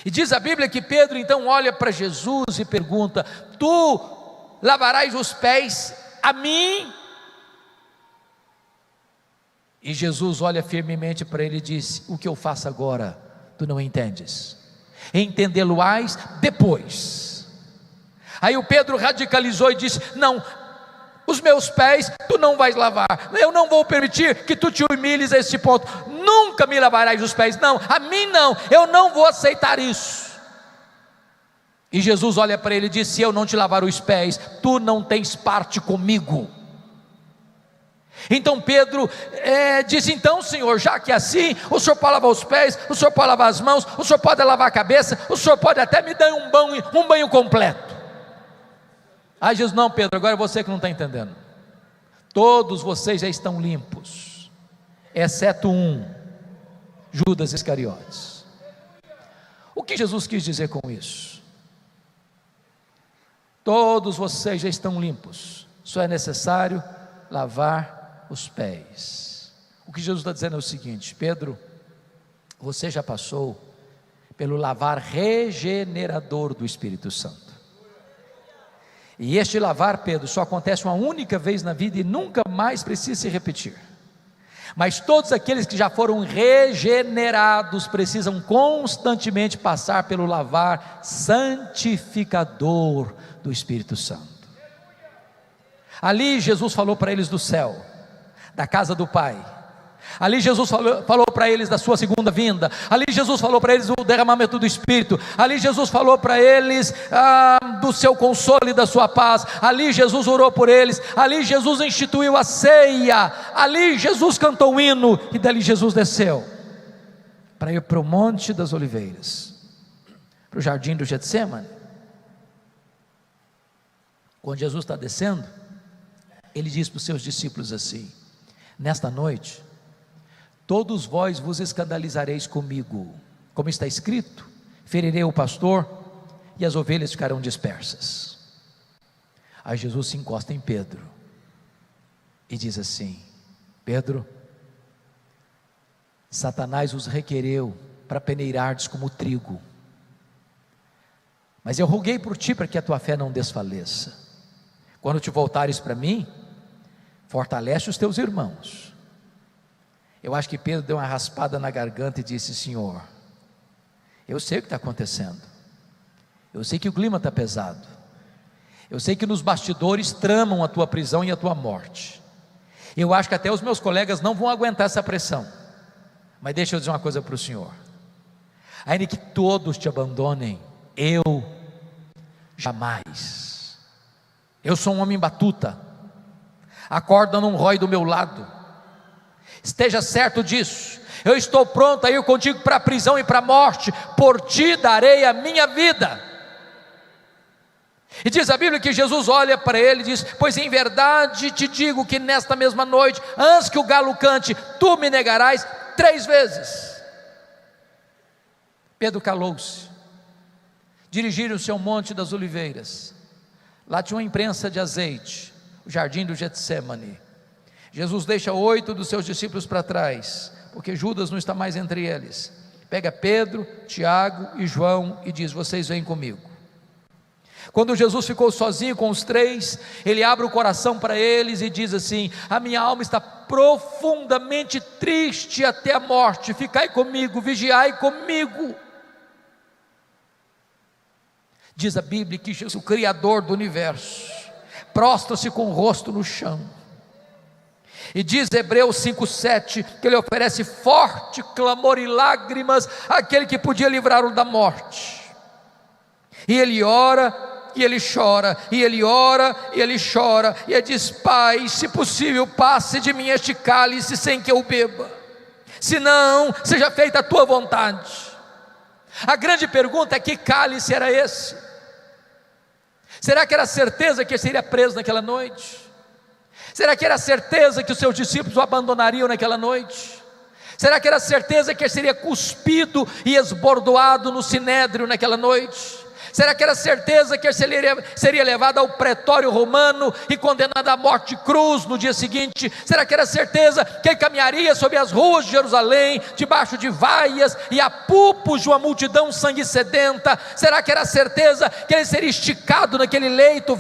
Speaker 4: e diz a Bíblia que Pedro então olha para Jesus e pergunta: tu lavarás os pés a mim? E Jesus olha firmemente para ele e diz: o que eu faço agora, tu não entendes, entendê-lo-ás depois. Aí o Pedro radicalizou e disse: não, os meus pés tu não vais lavar, eu não vou permitir que tu te humilhes a esse ponto, nunca me lavarás os pés, não, a mim não, eu não vou aceitar isso. E Jesus olha para ele e diz: se eu não te lavar os pés, tu não tens parte comigo. Então Pedro disse: então, Senhor, já que é assim, o Senhor pode lavar os pés, o Senhor pode lavar as mãos, o Senhor pode lavar a cabeça, o Senhor pode até me dar um banho completo. Aí Jesus: não, Pedro, agora é você que não está entendendo. Todos vocês já estão limpos, exceto um, Judas Iscariotes. O que Jesus quis dizer com isso? Todos vocês já estão limpos, só é necessário lavar os pés. O que Jesus está dizendo é o seguinte: Pedro, você já passou pelo lavar regenerador do Espírito Santo. E este lavar, Pedro, só acontece uma única vez na vida e nunca mais precisa se repetir. Mas todos aqueles que já foram regenerados precisam constantemente passar pelo lavar santificador do Espírito Santo. Ali Jesus falou para eles do céu, da casa do Pai. Ali Jesus falou para eles da sua segunda vinda. Ali Jesus falou para eles do derramamento do Espírito. Ali Jesus falou para eles do seu consolo e da sua paz. Ali Jesus orou por eles. Ali Jesus instituiu a ceia. Ali Jesus cantou o hino. E dali Jesus desceu para ir para o Monte das Oliveiras, para o jardim do Getsêmani. Quando Jesus está descendo, ele diz para os seus discípulos assim: nesta noite todos vós vos escandalizareis comigo, como está escrito: ferirei o pastor e as ovelhas ficarão dispersas. Aí Jesus se encosta em Pedro e diz assim: Pedro, Satanás os requereu para peneirardes como trigo, mas eu roguei por ti para que a tua fé não desfaleça. Quando te voltares para mim, fortalece os teus irmãos. Eu acho que Pedro deu uma raspada na garganta e disse: Senhor, eu sei o que está acontecendo, eu sei que o clima está pesado, eu sei que nos bastidores tramam a tua prisão e a tua morte, eu acho que até os meus colegas não vão aguentar essa pressão, mas deixa eu dizer uma coisa para o Senhor: ainda que todos te abandonem, eu jamais. Eu sou um homem batuta, a corda não rói do meu lado, esteja certo disso. Eu estou pronto a ir contigo para a prisão e para a morte, por ti darei a minha vida. E diz a Bíblia que Jesus olha para ele e diz: pois em verdade te digo que nesta mesma noite, antes que o galo cante, tu me negarás 3 vezes. Pedro calou-se. Dirigiram-se ao Monte das Oliveiras. Lá tinha uma imprensa de azeite, o jardim do Getsêmani. Jesus deixa 8 dos seus discípulos para trás, porque Judas não está mais entre eles. Pega Pedro, Tiago e João e diz: vocês vêm comigo. Quando Jesus ficou sozinho com os 3, ele abre o coração para eles e diz assim: a minha alma está profundamente triste até a morte, ficai comigo, vigiai comigo. Diz a Bíblia que Jesus, o Criador do universo, prostra-se com o rosto no chão. E diz Hebreus 5,7 que ele oferece forte clamor e lágrimas àquele que podia livrá-lo da morte. E ele ora, e ele chora, e ele ora, e ele chora, e ele diz: Pai, se possível, passe de mim este cálice sem que eu beba, se não, seja feita a tua vontade. A grande pergunta é: que cálice era esse? Será que era certeza que ele seria preso naquela noite? Será que era certeza que os seus discípulos o abandonariam naquela noite? Será que era certeza que ele seria cuspido e esbordoado no sinédrio naquela noite? Será que era certeza que ele seria levado ao pretório romano e condenado à morte de cruz no dia seguinte? Será que era certeza que ele caminharia sobre as ruas de Jerusalém, debaixo de vaias e apupos de uma multidão sangue sedenta? Será que era certeza que ele seria esticado naquele leito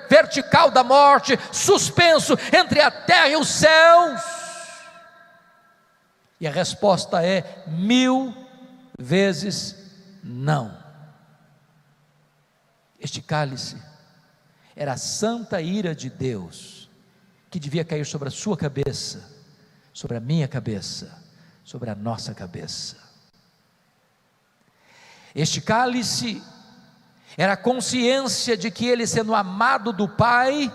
Speaker 4: vertical da morte, suspenso entre a terra e os céus? E a resposta é 1000 vezes não. Este cálice era a santa ira de Deus, que devia cair sobre a sua cabeça, sobre a minha cabeça, sobre a nossa cabeça. Este cálice era a consciência de que ele, sendo amado do Pai,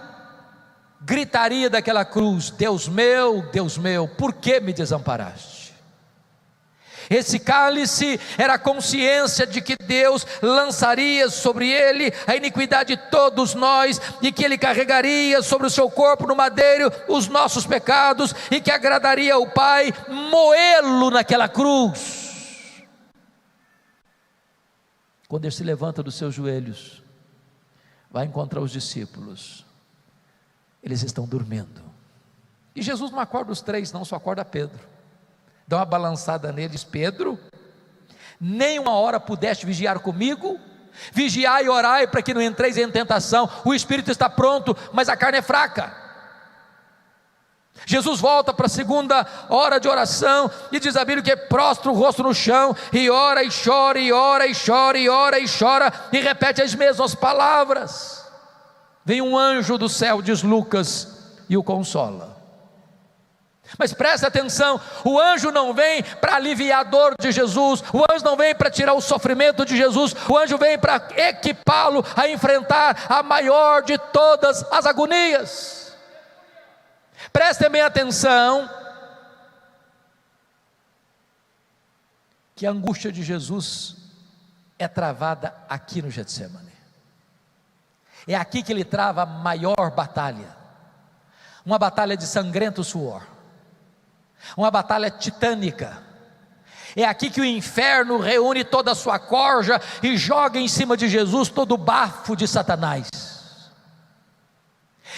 Speaker 4: gritaria daquela cruz: Deus meu, por que me desamparaste? Esse cálice era a consciência de que Deus lançaria sobre ele a iniquidade de todos nós, e que ele carregaria sobre o seu corpo no madeiro os nossos pecados, e que agradaria ao Pai moê-lo naquela cruz. Quando ele se levanta dos seus joelhos, vai encontrar os discípulos, eles estão dormindo, e Jesus não acorda os três não, só acorda Pedro. Dá uma balançada nele, diz: Pedro, nem uma hora pudeste vigiar comigo? Vigiai e orai para que não entreis em tentação. O espírito está pronto, mas a carne é fraca. Jesus volta para a segunda hora de oração, e diz a Bíblia que prostra o rosto no chão, e ora e chora, e ora e chora, e ora e chora, e repete as mesmas palavras. Vem um anjo do céu, diz Lucas, e o consola. Mas preste atenção, o anjo não vem para aliviar a dor de Jesus, o anjo não vem para tirar o sofrimento de Jesus, o anjo vem para equipá-lo a enfrentar a maior de todas as agonias. Prestem bem atenção, que a angústia de Jesus é travada aqui no Getsemane. É aqui que ele trava a maior batalha, uma batalha de sangrento suor, uma batalha titânica. É aqui que o inferno reúne toda a sua corja e joga em cima de Jesus todo o bafo de Satanás.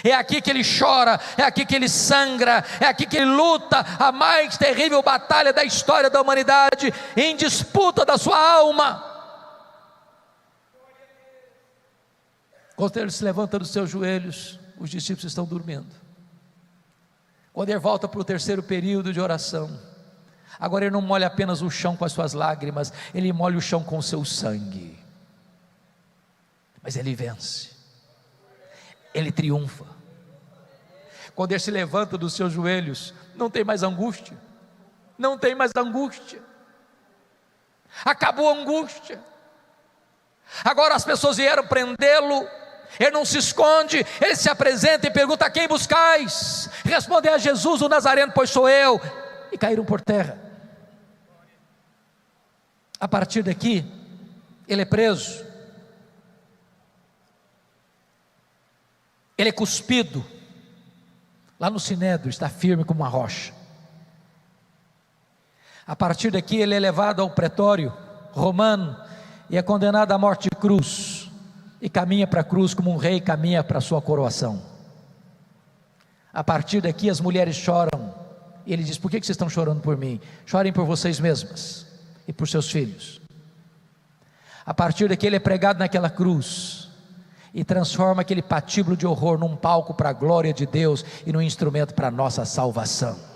Speaker 4: É aqui que ele chora, é aqui que ele sangra, é aqui que ele luta a mais terrível batalha da história da humanidade, em disputa da sua alma. Quando ele se levanta dos seus joelhos, os discípulos estão dormindo. Quando ele volta para o terceiro período de oração, agora ele não molha apenas o chão com as suas lágrimas, ele molha o chão com o seu sangue. Mas ele vence, ele triunfa. Quando ele se levanta dos seus joelhos, não tem mais angústia, não tem mais angústia, acabou a angústia. Agora as pessoas vieram prendê-lo, ele não se esconde, ele se apresenta e pergunta: quem buscais? Respondem: a Jesus o Nazareno, pois sou eu. E caíram por terra. A partir daqui, ele é preso, ele é cuspido, lá no Sinédrio, está firme como uma rocha. A partir daqui ele é levado ao pretório romano, e é condenado à morte de cruz, e caminha para a cruz como um rei caminha para a sua coroação. A partir daqui as mulheres choram, e ele diz: por que vocês estão chorando por mim? Chorem por vocês mesmas, e por seus filhos. A partir daqui ele é pregado naquela cruz, e transforma aquele patíbulo de horror num palco para a glória de Deus, e num instrumento para a nossa salvação.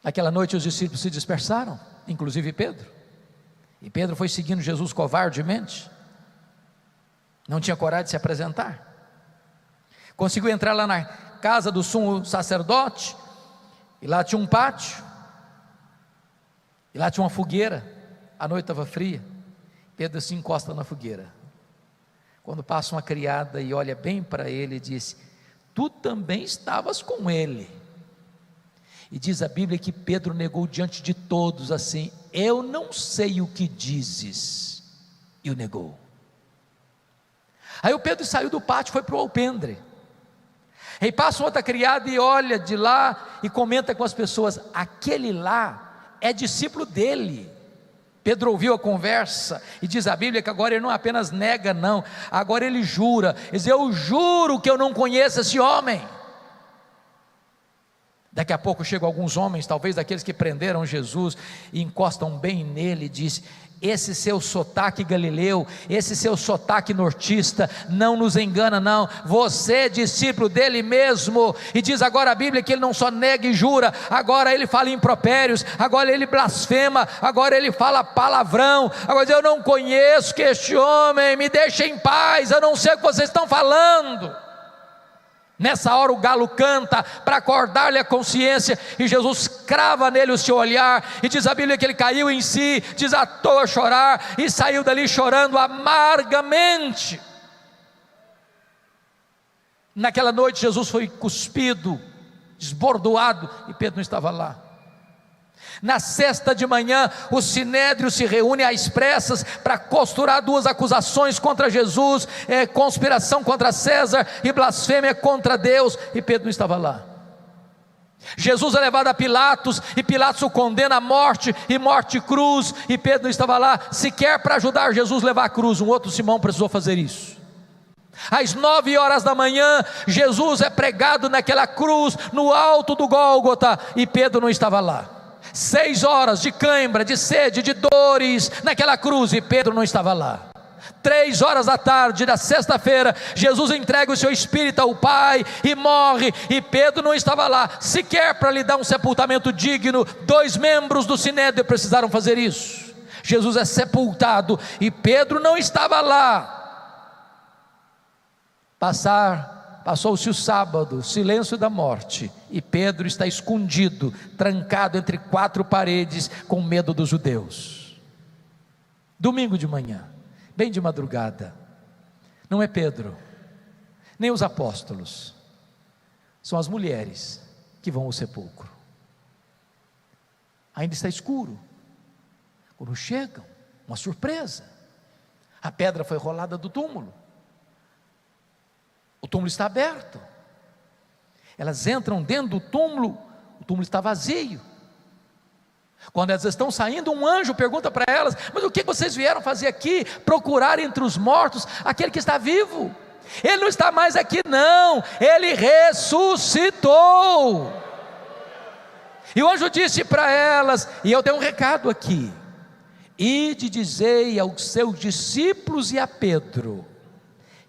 Speaker 4: Naquela noite os discípulos se dispersaram, inclusive Pedro, e Pedro foi seguindo Jesus covardemente, não tinha coragem de se apresentar. Conseguiu entrar lá na casa do sumo sacerdote, e lá tinha um pátio, e lá tinha uma fogueira, a noite estava fria. Pedro se encosta na fogueira, quando passa uma criada e olha bem para ele e diz: tu também estavas com ele. E diz a Bíblia que Pedro negou diante de todos assim: eu não sei o que dizes, e o negou. Aí o Pedro saiu do pátio, foi para o alpendre, aí passa outra criada e olha de lá e comenta com as pessoas: aquele lá é discípulo dele. Pedro ouviu a conversa, e diz a Bíblia que agora ele não apenas nega não, agora ele jura, ele diz: eu juro que eu não conheço esse homem. Daqui a pouco chegam alguns homens, talvez daqueles que prenderam Jesus, e encostam bem nele e diz: esse seu sotaque galileu, esse seu sotaque nortista, não nos engana não, você é discípulo dele mesmo. E diz agora a Bíblia que ele não só nega e jura, agora ele fala impropérios, agora ele blasfema, agora ele fala palavrão, agora diz: eu não conheço que este homem, me deixa em paz, eu não sei o que vocês estão falando. Nessa hora o galo canta para acordar-lhe a consciência, e Jesus crava nele o seu olhar, e diz a Bíblia que ele caiu em si, desatou a chorar, e saiu dali chorando amargamente. Naquela noite Jesus foi cuspido, desbordoado, e Pedro não estava lá. Na sexta de manhã, o sinédrio se reúne às pressas para costurar duas acusações contra Jesus: conspiração contra César e blasfêmia contra Deus, e Pedro não estava lá. Jesus é levado a Pilatos, e Pilatos o condena à morte, e morte cruz, e Pedro não estava lá, sequer para ajudar Jesus a levar a cruz. Um outro Simão precisou fazer isso. Às 9 horas da manhã, Jesus é pregado naquela cruz, no alto do Gólgota, e Pedro não estava lá. 6 horas de cãibra, de sede, de dores naquela cruz, e Pedro não estava lá. 3 horas da tarde da sexta-feira, Jesus entrega o seu espírito ao Pai e morre, e Pedro não estava lá, sequer para lhe dar um sepultamento digno. 2 membros do sinédrio precisaram fazer isso. Jesus é sepultado e Pedro não estava lá. Passou-se o sábado, silêncio da morte, e Pedro está escondido, trancado entre 4 paredes, com medo dos judeus. Domingo de manhã, bem de madrugada, não é Pedro, nem os apóstolos, são as mulheres que vão ao sepulcro. Ainda está escuro. Quando chegam, uma surpresa: a pedra foi rolada do túmulo. O túmulo está aberto. Elas entram dentro do túmulo, o túmulo está vazio. Quando elas estão saindo, um anjo pergunta para elas: mas o que vocês vieram fazer aqui? Procurar entre os mortos aquele que está vivo. Ele não está mais aqui não, ele ressuscitou. E o anjo disse para elas, e eu tenho um recado aqui: ide dizei aos seus discípulos e a Pedro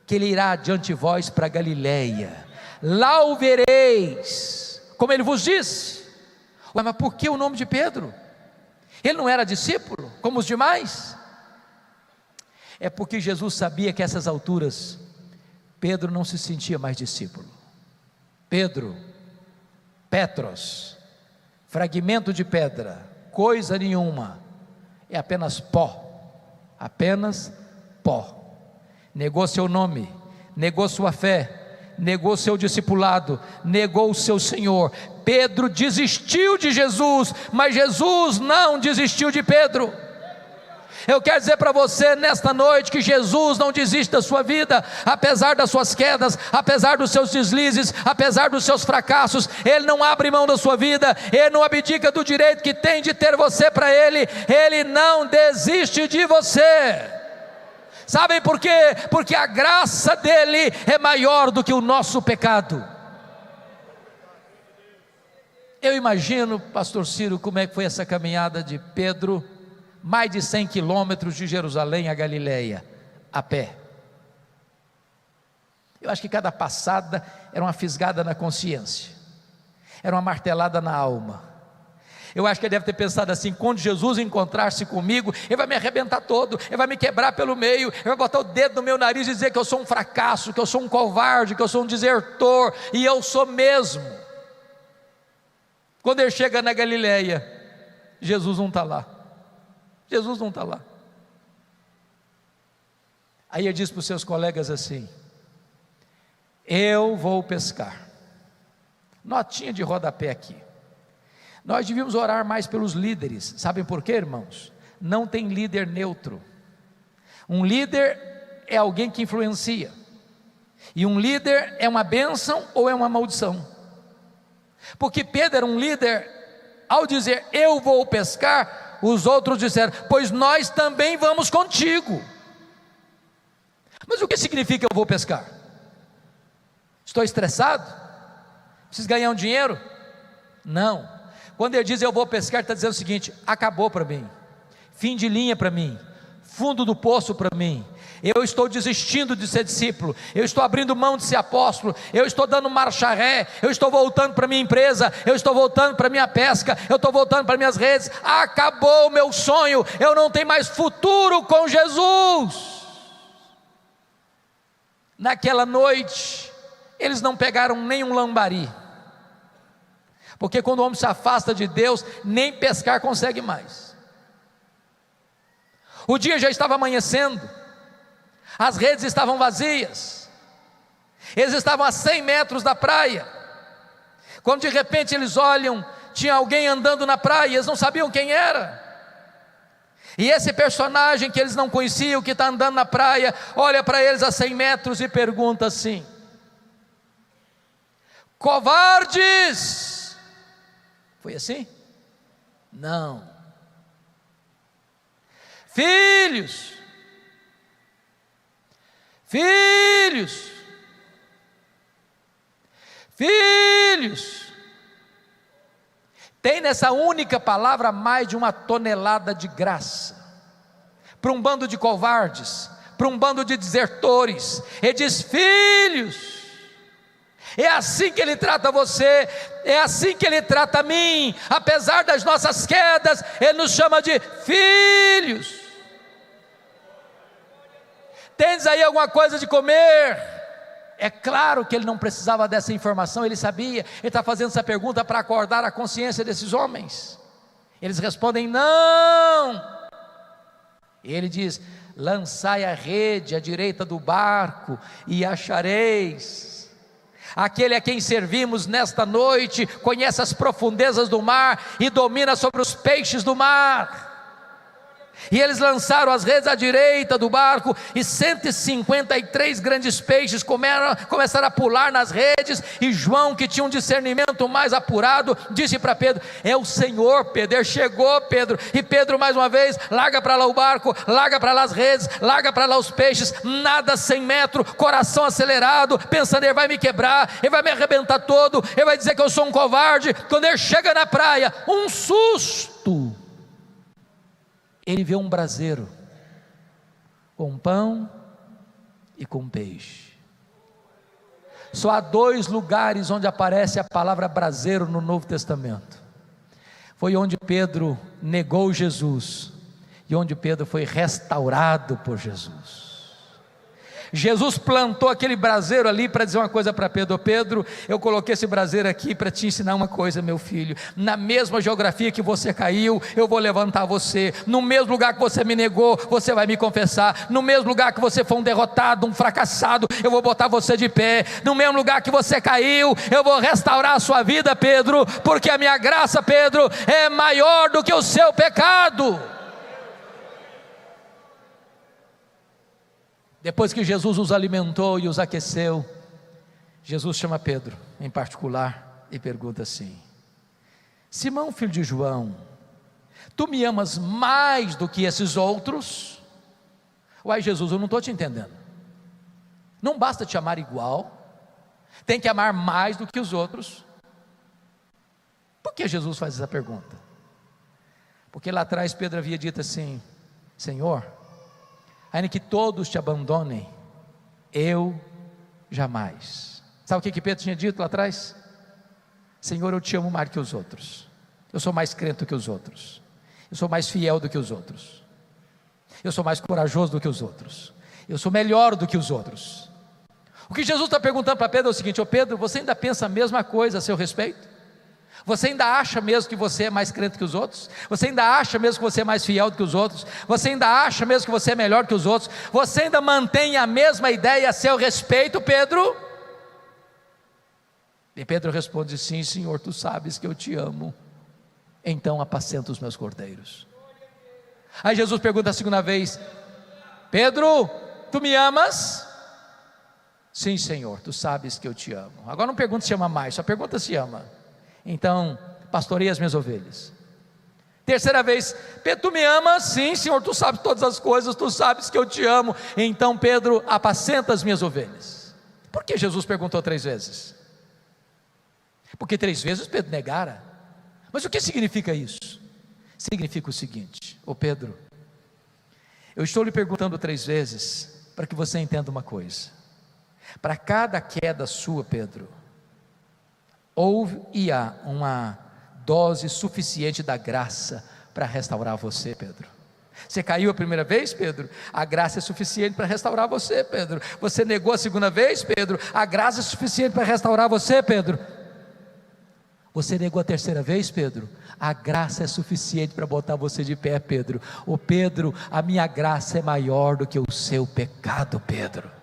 Speaker 4: que ele irá adiante de vós para Galileia, lá o vereis, como ele vos disse. Ué, mas por que o nome de Pedro? Ele não era discípulo, como os demais? É porque Jesus sabia que a essas alturas, Pedro não se sentia mais discípulo. Pedro, Petros, fragmento de pedra, coisa nenhuma, é apenas pó, apenas pó. Negou seu nome, negou sua fé, negou seu discipulado, negou o seu Senhor. Pedro desistiu de Jesus, mas Jesus não desistiu de Pedro. Eu quero dizer para você nesta noite que Jesus não desiste da sua vida, apesar das suas quedas, apesar dos seus deslizes, apesar dos seus fracassos. Ele não abre mão da sua vida, Ele não abdica do direito que tem de ter você para Ele. Ele não desiste de você. Sabem por quê? Porque a graça dele é maior do que o nosso pecado. Eu imagino, pastor Ciro, como é que foi essa caminhada de Pedro, mais de 100 quilômetros de Jerusalém a Galileia, a pé. Eu acho que cada passada era uma fisgada na consciência, era uma martelada na alma. Eu acho que ele deve ter pensado assim: quando Jesus encontrar-se comigo, ele vai me arrebentar todo, ele vai me quebrar pelo meio, ele vai botar o dedo no meu nariz e dizer que eu sou um fracasso, que eu sou um covarde, que eu sou um desertor, e eu sou mesmo. Quando ele chega na Galileia, Jesus não está lá. Jesus não está lá. Aí ele diz para os seus colegas assim: eu vou pescar. Notinha de rodapé aqui. Nós devíamos orar mais pelos líderes. Sabem por quê, irmãos? Não tem líder neutro. Um líder é alguém que influencia, e um líder é uma bênção ou é uma maldição. Porque Pedro era um líder. Ao dizer eu vou pescar, os outros disseram: pois nós também vamos contigo. Mas o que significa eu vou pescar? Estou estressado? Preciso ganhar um dinheiro? Não. Quando ele diz eu vou pescar, ele está dizendo o seguinte: acabou para mim, fim de linha para mim, fundo do poço para mim. Eu estou desistindo de ser discípulo, eu estou abrindo mão de ser apóstolo, eu estou dando marcha ré, eu estou voltando para minha empresa, eu estou voltando para minha pesca, eu estou voltando para minhas redes. Acabou o meu sonho, eu não tenho mais futuro com Jesus. Naquela noite, eles não pegaram nem um lambari, porque quando o homem se afasta de Deus, nem pescar consegue mais. O dia já estava amanhecendo, as redes estavam vazias, eles estavam a 100 metros da praia, quando de repente eles olham, tinha alguém andando na praia, eles não sabiam quem era, e esse personagem que eles não conheciam, que está andando na praia, olha para eles a 100 metros e pergunta assim: covardes! Foi assim? Não. Filhos, filhos, filhos. Tem nessa única palavra mais de 1 tonelada de graça, para um bando de covardes, para um bando de desertores. Ele diz: filhos. É assim que Ele trata você, é assim que Ele trata a mim, apesar das nossas quedas, Ele nos chama de filhos. Tens aí alguma coisa de comer? É claro que ele não precisava dessa informação, ele sabia, ele está fazendo essa pergunta para acordar a consciência desses homens. Eles respondem: não. E ele diz: lançai a rede à direita do barco e achareis. Aquele a quem servimos nesta noite conhece as profundezas do mar e domina sobre os peixes do mar. E eles lançaram as redes à direita do barco, e 153 grandes peixes começaram a pular nas redes. E João, que tinha um discernimento mais apurado, disse para Pedro: é o Senhor, Pedro. Ele chegou, Pedro. E Pedro mais uma vez: larga para lá o barco, larga para lá as redes, larga para lá os peixes. Nada 100 metros, coração acelerado, pensando: ele vai me quebrar, ele vai me arrebentar todo, ele vai dizer que eu sou um covarde. Quando ele chega na praia, um susto, ele vê um braseiro com pão e com peixe. Só há 2 lugares onde aparece a palavra braseiro no Novo Testamento. Foi onde Pedro negou Jesus e onde Pedro foi restaurado por Jesus. Jesus plantou aquele braseiro ali para dizer uma coisa para Pedro: Pedro, eu coloquei esse braseiro aqui para te ensinar uma coisa, meu filho. Na mesma geografia que você caiu, eu vou levantar você. No mesmo lugar que você me negou, você vai me confessar. No mesmo lugar que você foi um derrotado, um fracassado, eu vou botar você de pé. No mesmo lugar que você caiu, eu vou restaurar a sua vida, Pedro, porque a minha graça, Pedro, é maior do que o seu pecado. Depois que Jesus os alimentou e os aqueceu, Jesus chama Pedro em particular e pergunta assim: Simão, filho de João, tu me amas mais do que esses outros? Uai, Jesus, eu não estou te entendendo. Não basta te amar igual, tem que amar mais do que os outros. Por que Jesus faz essa pergunta? Porque lá atrás Pedro havia dito assim: Senhor, ainda que todos te abandonem, eu jamais. Sabe o que Pedro tinha dito lá atrás? Senhor, eu te amo mais que os outros, eu sou mais crente do que os outros, eu sou mais fiel do que os outros, eu sou mais corajoso do que os outros, eu sou melhor do que os outros. O que Jesus está perguntando para Pedro é o seguinte: ô Pedro, você ainda pensa a mesma coisa a seu respeito? Você ainda acha mesmo que você é mais crente que os outros? Você ainda acha mesmo que você é mais fiel do que os outros? Você ainda acha mesmo que você é melhor que os outros? Você ainda mantém a mesma ideia a seu respeito, Pedro? E Pedro responde: sim, Senhor, tu sabes que eu te amo, então apacenta os meus cordeiros. Aí Jesus pergunta a segunda vez: Pedro, tu me amas? Sim, Senhor, tu sabes que eu te amo. Agora não pergunta se ama mais, só pergunta se ama. Então, pastorei as minhas ovelhas. Terceira vez: Pedro, tu me amas? Sim, Senhor, tu sabes todas as coisas, tu sabes que eu te amo. Então, Pedro, apacenta as minhas ovelhas. Por que Jesus perguntou 3 vezes? Porque 3 vezes Pedro negara. Mas o que significa isso? Significa o seguinte: ô Pedro, eu estou lhe perguntando 3 vezes para que você entenda uma coisa. Para cada queda sua, Pedro, houve e há uma dose suficiente da graça para restaurar você, Pedro. Você caiu a primeira vez, Pedro? A graça é suficiente para restaurar você, Pedro. Você negou a segunda vez, Pedro? A graça é suficiente para restaurar você, Pedro. Você negou a terceira vez, Pedro? A graça é suficiente para botar você de pé, Pedro. Ô Pedro, a minha graça é maior do que o seu pecado, Pedro.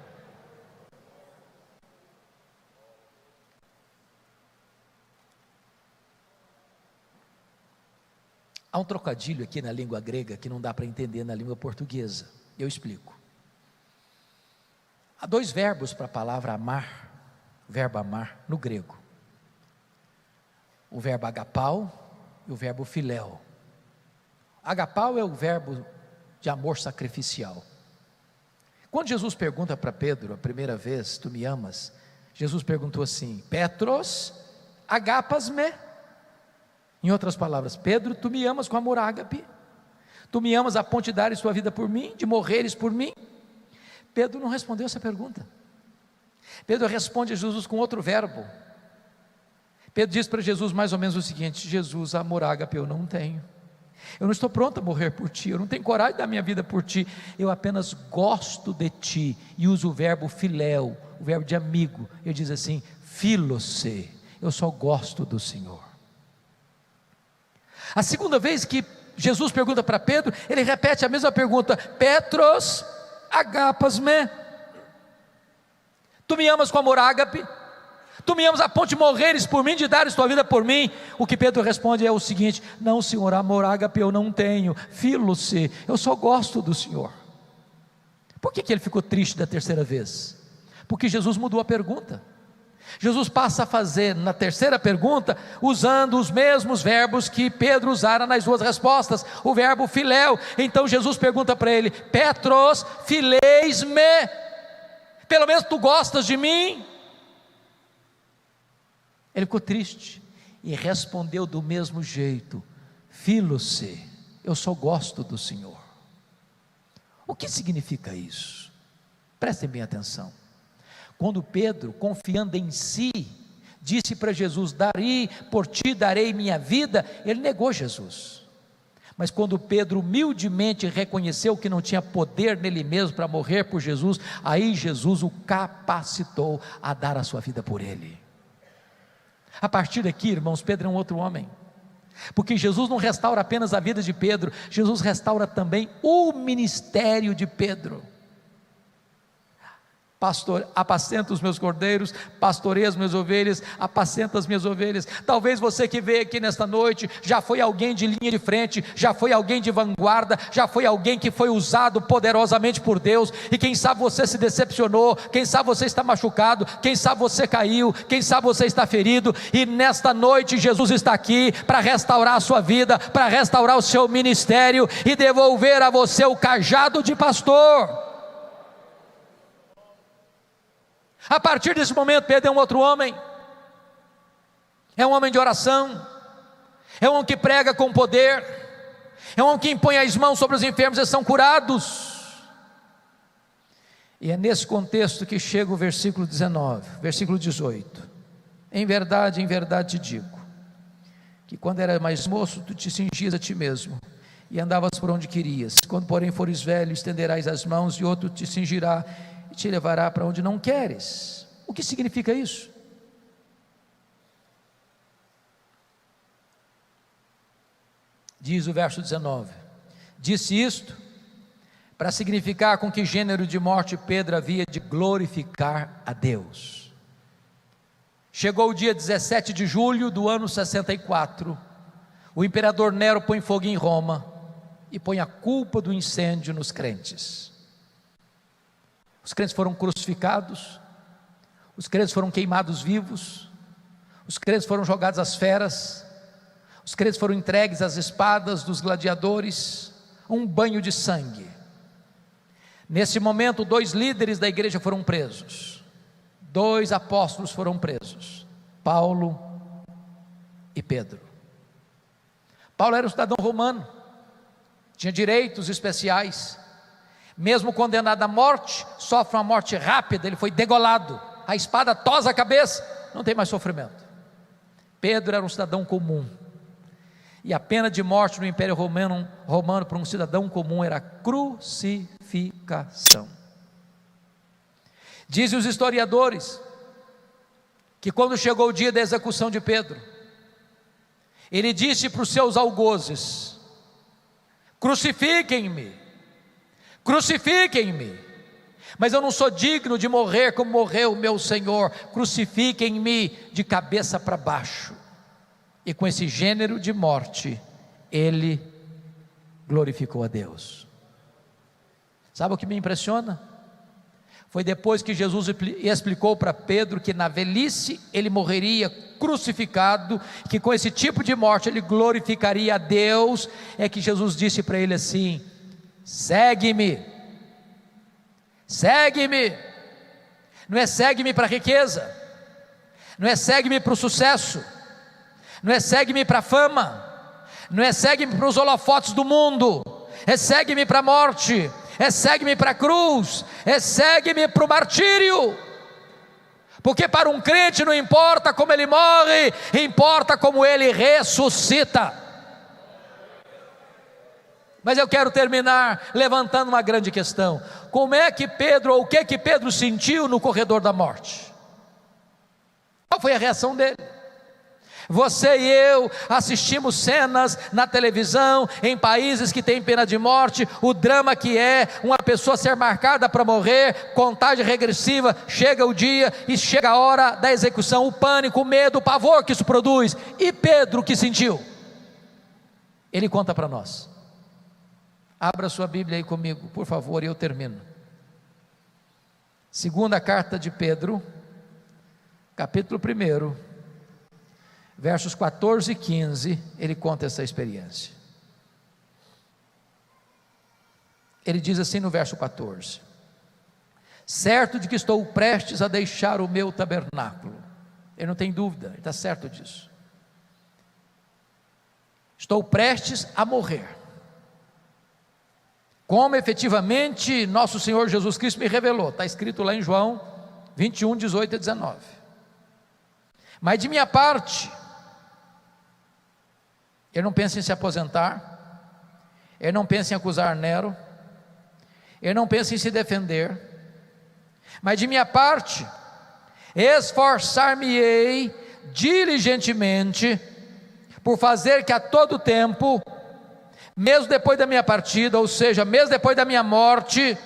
Speaker 4: Há um trocadilho aqui na língua grega que não dá para entender na língua portuguesa. Eu explico. Há dois verbos para a palavra amar, verbo amar, no grego. O verbo agapau e o verbo filéu. Agapau é o verbo de amor sacrificial. Quando Jesus pergunta para Pedro a primeira vez, tu me amas? Jesus perguntou assim, Petros, agapas-me? Em outras palavras, Pedro, tu me amas com amor ágape? Tu me amas a ponto de dares tua vida por mim, de morreres por mim? Pedro não respondeu essa pergunta. Pedro responde a Jesus com outro verbo. Pedro diz para Jesus mais ou menos o seguinte, Jesus, amor ágape eu não tenho. Eu não estou pronto a morrer por ti, eu não tenho coragem de dar minha vida por ti, eu apenas gosto de ti, e uso o verbo filéu, o verbo de amigo. Ele diz assim, filose, eu só gosto do Senhor. A segunda vez que Jesus pergunta para Pedro, ele repete a mesma pergunta, Petros, agapas-me? Tu me amas com amor ágape? Tu me amas a ponto de morreres por mim, de dares tua vida por mim? O que Pedro responde é o seguinte, não Senhor, amor ágape eu não tenho, filose, eu só gosto do Senhor. Por que ele ficou triste da terceira vez? Porque Jesus mudou a pergunta. Jesus passa a fazer na terceira pergunta, usando os mesmos verbos que Pedro usara nas duas respostas, o verbo filéu. Então Jesus pergunta para ele, Petros, fileis-me? Pelo menos tu gostas de mim? Ele ficou triste e respondeu do mesmo jeito, filose, eu só gosto do Senhor. O que significa isso? Prestem bem atenção. Quando Pedro, confiando em si, disse para Jesus, por ti darei minha vida, ele negou Jesus. Mas quando Pedro humildemente reconheceu que não tinha poder nele mesmo para morrer por Jesus, aí Jesus o capacitou a dar a sua vida por ele. A partir daqui, irmãos, Pedro é um outro homem, porque Jesus não restaura apenas a vida de Pedro, Jesus restaura também o ministério de Pedro. Pastor, apacenta os meus cordeiros, pastoreia as minhas ovelhas, apacenta as minhas ovelhas. Talvez você que veio aqui nesta noite, já foi alguém de linha de frente, já foi alguém de vanguarda, já foi alguém que foi usado poderosamente por Deus, e quem sabe você se decepcionou, quem sabe você está machucado, quem sabe você caiu, quem sabe você está ferido, e nesta noite Jesus está aqui para restaurar a sua vida, para restaurar o seu ministério, e devolver a você o cajado de pastor. A partir desse momento, Pedro é um outro homem, é um homem de oração, é um homem que prega com poder, é um homem que impõe as mãos sobre os enfermos e são curados. E é nesse contexto que chega o versículo 19, versículo 18, em verdade te digo, que quando eras mais moço, tu te cingias a ti mesmo, e andavas por onde querias, quando porém fores velho, estenderás as mãos, e outro te cingirá, e te levará para onde não queres. O que significa isso? Diz o verso 19, disse isto para significar com que gênero de morte Pedro havia de glorificar a Deus. Chegou o dia 17 de julho do ano 64, o imperador Nero põe fogo em Roma, e põe a culpa do incêndio nos crentes. Os crentes foram crucificados, os crentes foram queimados vivos, os crentes foram jogados às feras, os crentes foram entregues às espadas dos gladiadores, um banho de sangue. Nesse momento, 2 líderes da igreja foram presos, 2 apóstolos foram presos, Paulo e Pedro. Paulo era um cidadão romano, tinha direitos especiais, mesmo condenado à morte, sofre uma morte rápida, ele foi degolado, a espada tosa a cabeça, não tem mais sofrimento. Pedro era um cidadão comum, E a pena de morte no Império Romano para um cidadão comum era crucificação. Dizem os historiadores que quando chegou o dia da execução de Pedro, ele disse para os seus algozes: crucifiquem-me, crucifiquem-me, mas eu não sou digno de morrer como morreu o meu Senhor, crucifiquem-me de cabeça para baixo. E com esse gênero de morte, ele glorificou a Deus. Sabe o que me impressiona? Foi depois que Jesus explicou para Pedro que na velhice ele morreria crucificado, que com esse tipo de morte ele glorificaria a Deus, é que Jesus disse para ele assim: segue-me, segue-me. Não é segue-me para a riqueza, não é segue-me para o sucesso, não é segue-me para a fama, não é segue-me para os holofotes do mundo, é segue-me para a morte, é segue-me para a cruz, é segue-me para o martírio. Porque para um crente não importa como ele morre, importa como ele ressuscita. Mas eu quero terminar levantando uma grande questão: como é que Pedro, ou o que Pedro sentiu no corredor da morte? Qual foi a reação dele? Você e eu assistimos cenas na televisão, em países que têm pena de morte, o drama que é uma pessoa ser marcada para morrer, contagem regressiva, chega o dia e chega a hora da execução, o pânico, o medo, o pavor que isso produz. E Pedro, o que sentiu? Ele conta para nós. Abra sua Bíblia aí comigo, por favor, e eu termino. Segunda carta de Pedro, capítulo 1, versos 14 e 15, ele conta essa experiência. Ele diz assim no verso 14: certo de que estou prestes a deixar o meu tabernáculo. Ele não tem dúvida, ele está certo disso. Estou prestes a morrer, como efetivamente nosso Senhor Jesus Cristo me revelou. Está escrito lá em João 21, 18 e 19. Mas de minha parte, ele não pensa em se aposentar, ele não pensa em acusar Nero, ele não pensa em se defender, mas de minha parte, esforçar-me-ei diligentemente por fazer que a todo tempo, mesmo depois da minha partida, ou seja, mesmo depois da minha morte,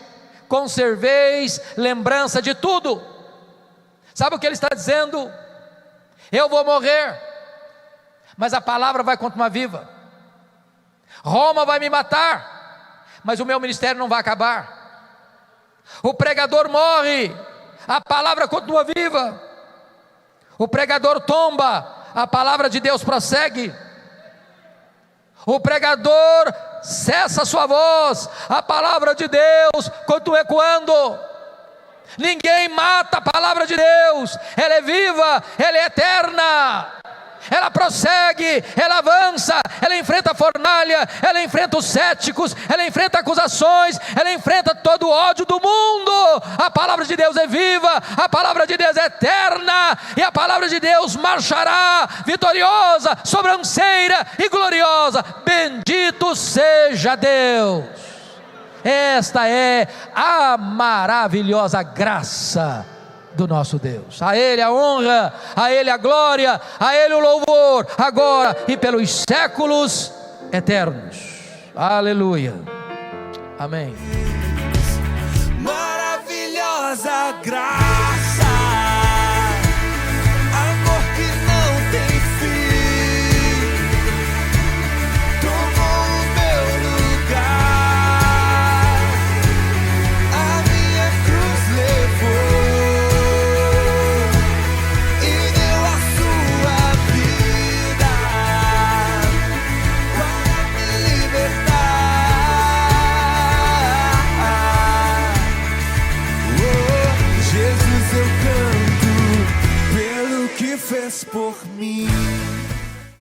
Speaker 4: conserveis lembrança de tudo. Sabe o que ele está dizendo? Eu vou morrer, mas a palavra vai continuar viva. Roma vai me matar, mas o meu ministério não vai acabar. O pregador morre, a palavra continua viva. O pregador tomba, a palavra de Deus prossegue. O pregador cessa a sua voz, a palavra de Deus continua ecoando. Ninguém mata a palavra de Deus, ela é viva, ela é eterna, ela prossegue, ela avança, ela enfrenta a fornalha, ela enfrenta os céticos, ela enfrenta acusações, ela enfrenta todo o ódio do mundo. A palavra de Deus é viva, a palavra de Deus é eterna, e a palavra de Deus marchará vitoriosa, sobranceira e gloriosa. Bendito seja Deus. Esta é a maravilhosa graça do nosso Deus. A Ele a honra, a Ele a glória, a Ele o louvor, agora e pelos séculos eternos. Aleluia. Amém.
Speaker 5: Maravilhosa graça, amor que não tem fim, tomou o meu lugar, a minha cruz levou e deu a sua vida para me libertar. Jesus, eu canto pelo que fez por mim.